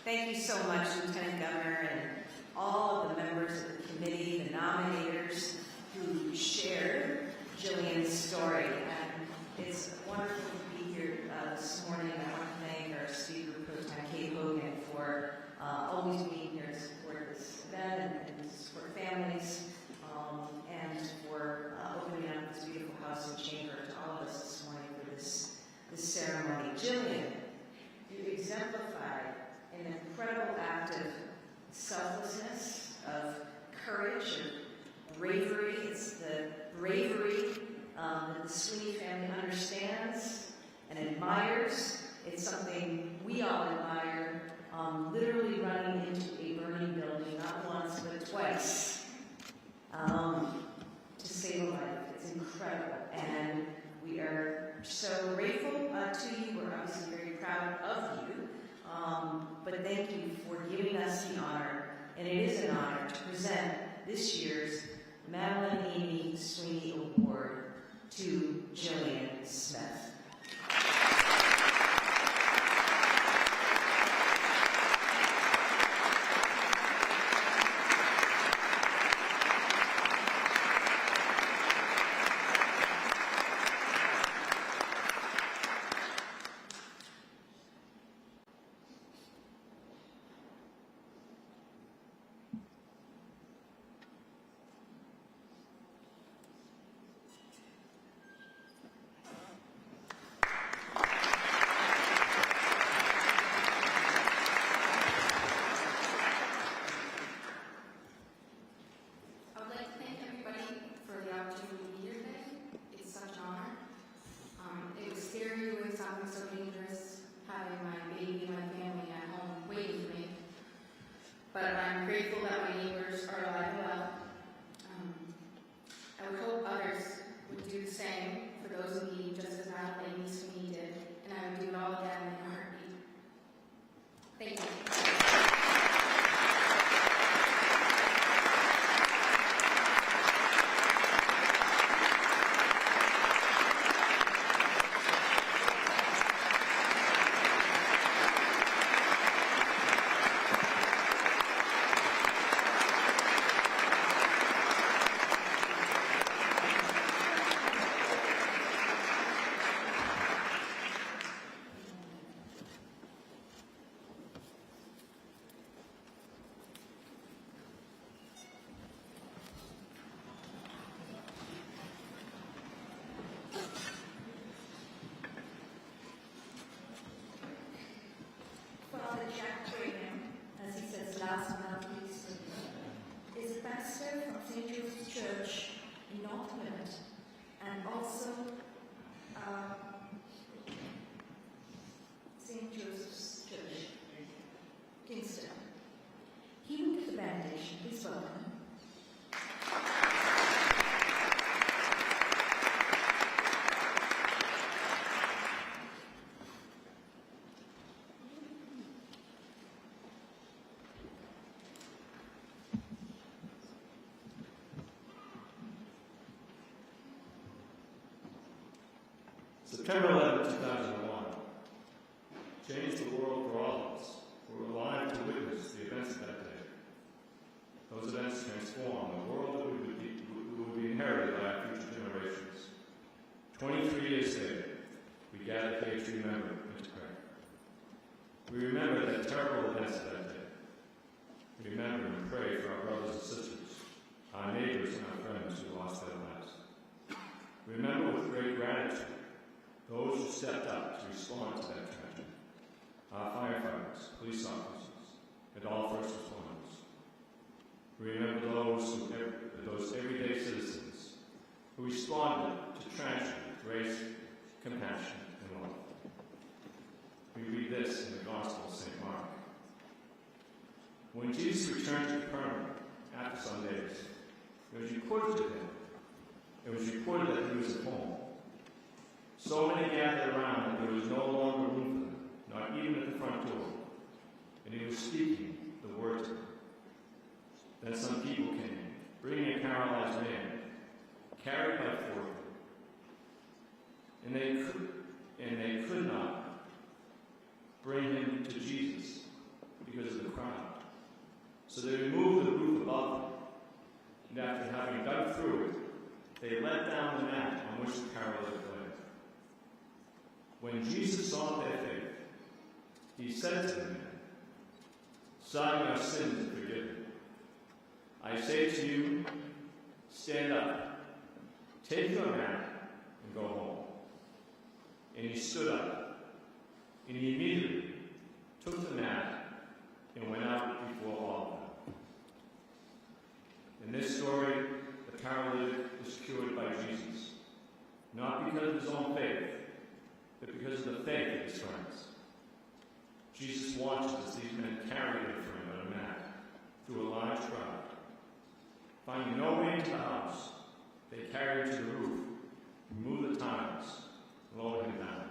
Thank you so much, Lieutenant Governor, and all of the members of the committee, the nominators who shared Jillian's story. And it's wonderful to be here this morning. I want to thank our Speaker Pro Tem Kate Hogan for always being here to support this event and to support families, and for opening up this beautiful house and chamber to all of us this morning for this ceremony. Jillian, you exemplified an incredible act of selflessness, of courage, of bravery. It's the bravery that the Sweeney family understands and admires. It's something we all admire, literally running into a burning building, not once but twice, to save a life. It's incredible. And we are so grateful to you. We're obviously very proud of you. But thank you for giving us the honor, and it is an honor to present this year's Madeline Amy Sweeney Award to Jillian Smith. September 11, 2001 changed the world for all of us who were alive to witness the events of that day. Those events transformed the world that would be inherited by our future generations. 23 years later, we gather here to remember and to pray. We remember the terrible events of that day. We remember and pray for our brothers and sisters, our neighbors and our friends who lost their lives. We remember with great gratitude those who stepped up to respond to that tragedy. Our firefighters, police officers, and all first responders. We remember those everyday responded to tragedy, grace, compassion, and love. We read this in the Gospel of St. Mark. When Jesus returned to Capernaum after some days, it was reported to him. It was reported that he was at home. So many gathered around that there was no longer room for them, not even at the front door. And he was speaking the word to them. Then some people came, bringing a paralyzed man, carried by 4 of them. And they could not bring him to Jesus because of the crowd. So they removed the roof above them, and after having dug through it, they let down the mat on which the paralytic lay. When Jesus saw their faith, he said to the man, "Son, your sins are forgiven. I say to you, stand up, take your mat, and go home." And he stood up, and he immediately took the mat and went out before all of them. In this story, the paralytic was cured by Jesus, not because of his own faith, but because of the faith of his friends. Jesus watched as these men carried him for him on a mat through a large crowd. Finding no way into the house, they carried him to the roof, removed the tiles, and lowered him down.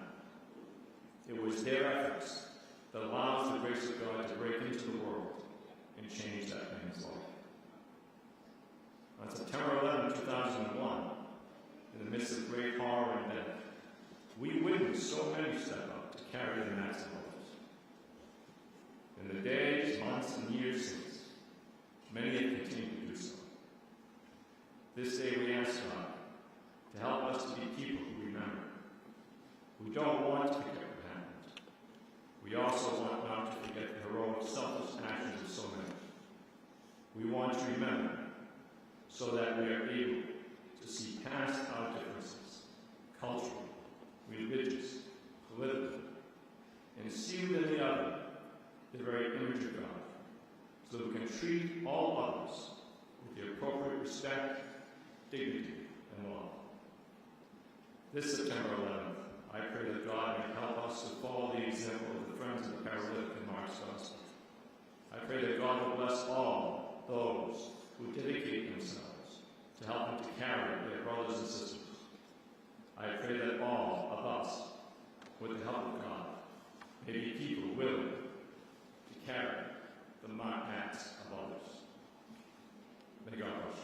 It was their efforts that allowed the grace of God to break into the world and change that man's life. On September 11, 2001, in the midst of great horror and death, we witnessed so many step up to carry the mats of others. In the days, months, and years since, many have continued to do so. This day we ask God to help us to be people who remember. We don't want to forget what happened. We also want not to forget the heroic, selfless actions of so many. We want to remember so that we are able to see past our differences, cultural, religious, political, and see within the other the very image of God, so that we can treat all others with the appropriate respect, dignity, and love. This September 11th, I pray that God may help us to follow the example of the friends of the paralytic in Mark's Gospel. I pray that God will bless all those who dedicate themselves to help them to carry their brothers and sisters. I pray that all of us, with the help of God, may be people willing to carry the mats of others. May God bless you.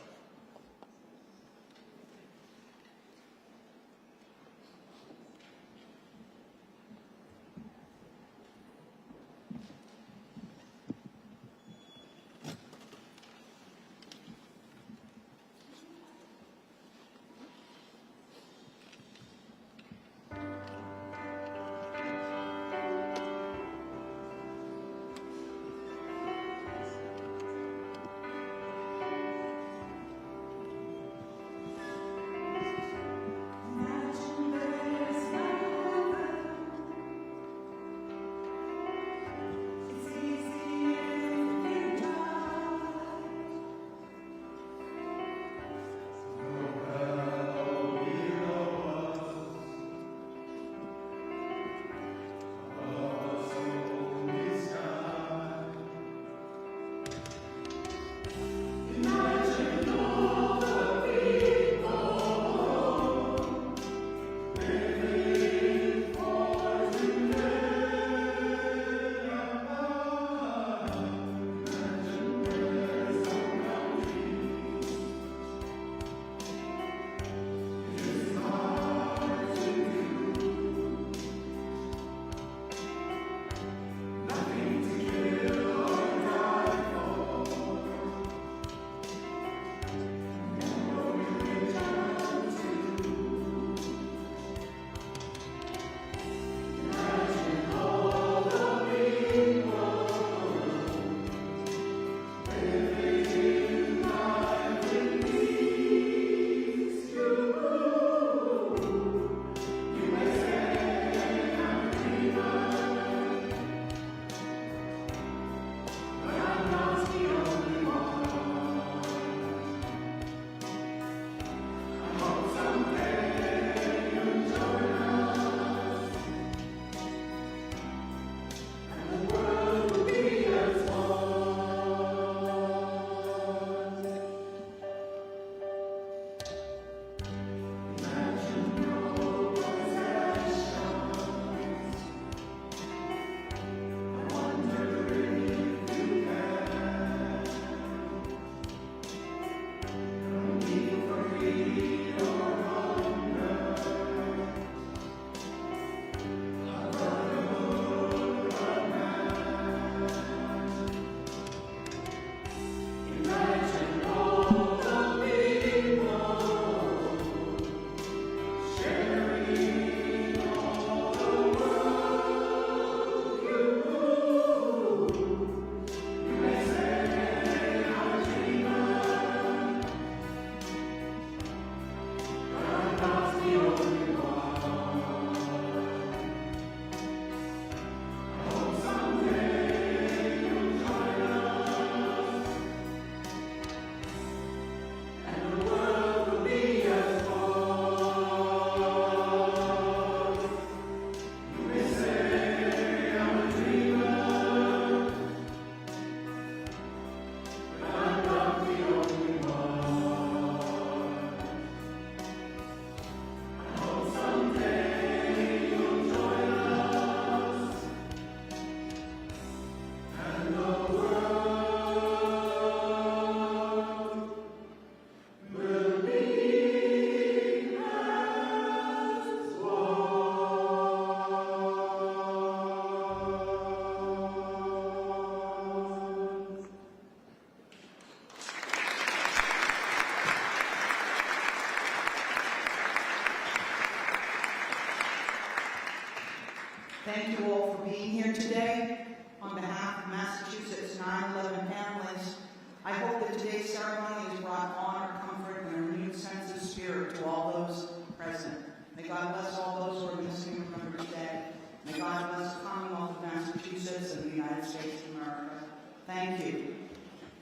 Thank you all for being here today. On behalf of Massachusetts 9/11 families, I hope that today's ceremony has brought honor, comfort, and a renewed sense of spirit to all those present. May God bless all those who are missing and remembered today. May God bless the Commonwealth of Massachusetts and the United States of America. Thank you.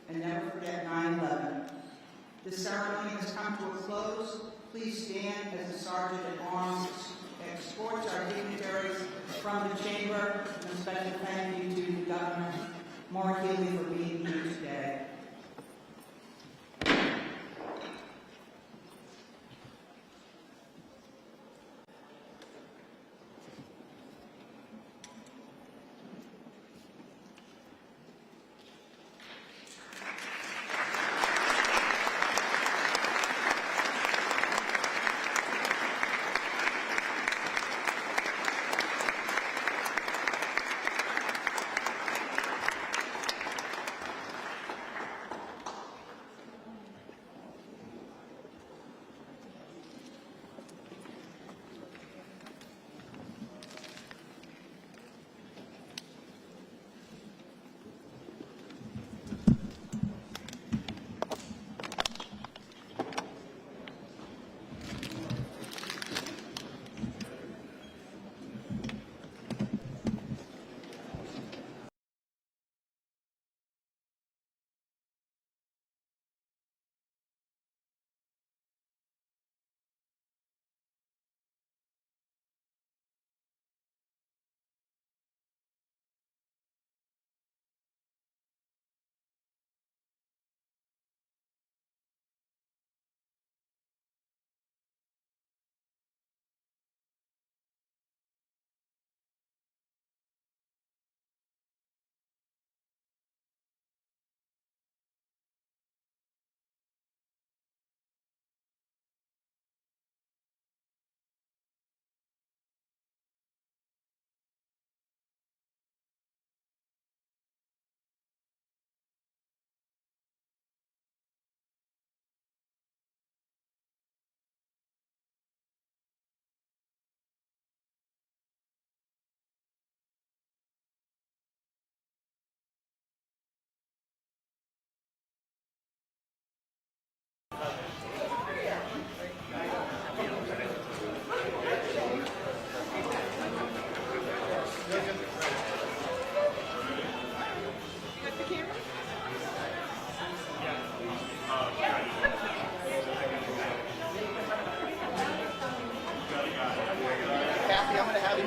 And never forget 9/11. This ceremony has come to a close. Please stand as the Sergeant at Arms escorts our dignitaries from the chamber. And a special thank you to Governor Mark Healy for being here today.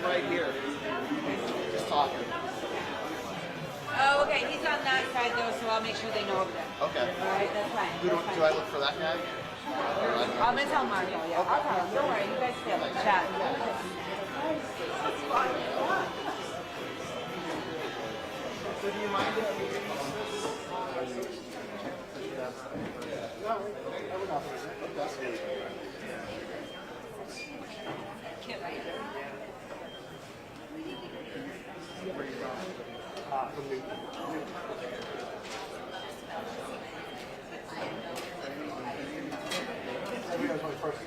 Right here. Just talking. Oh, okay. He's on that side though, so I'll make sure they know over there. Okay. All right, that's fine. Do I look for that guy? I'm gonna tell Marco. Yeah, I'll tell him. Don't worry. You guys stay up and chat. So do you mind if we use this? No, I would not. Okay. Where are you from? From Newton. I think that was my first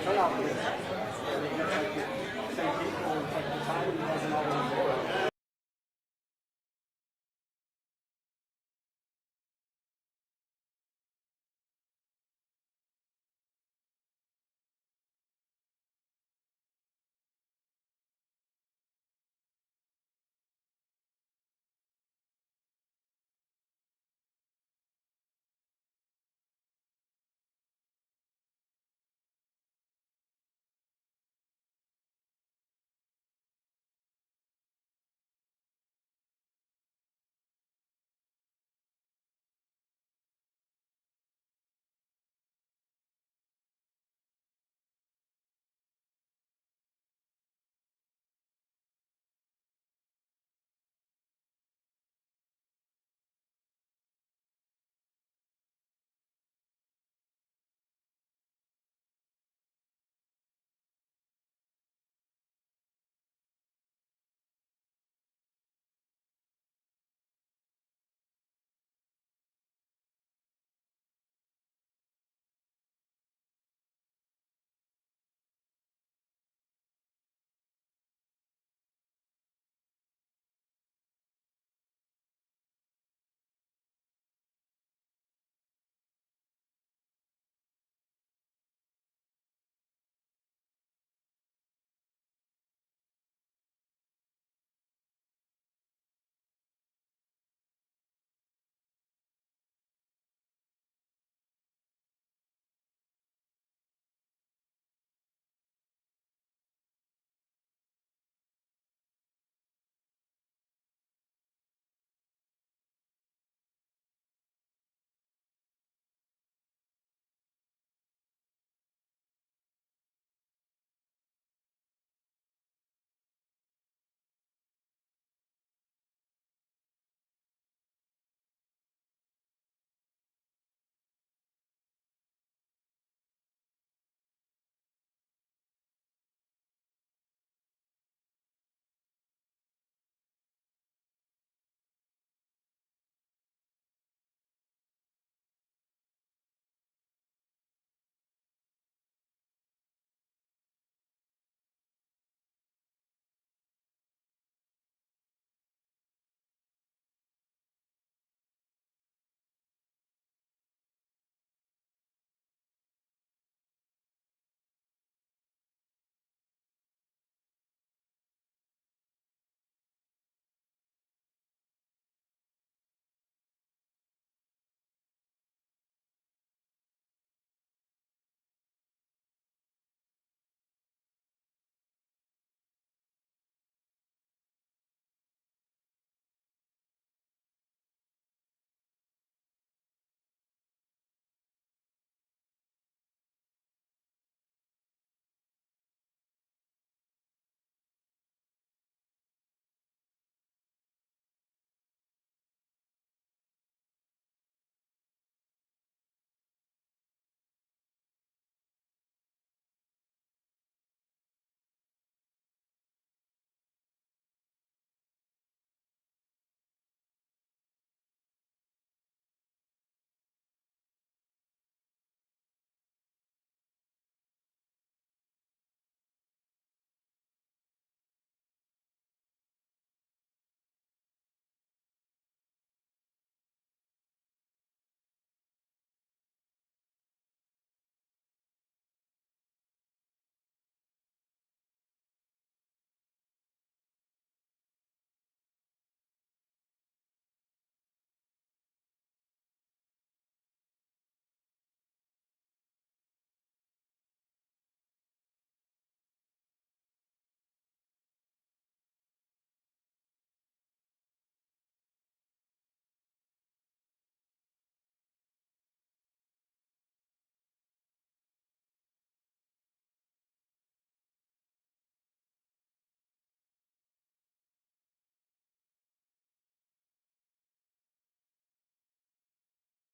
Turnout was, same people, like the time wasn't always there.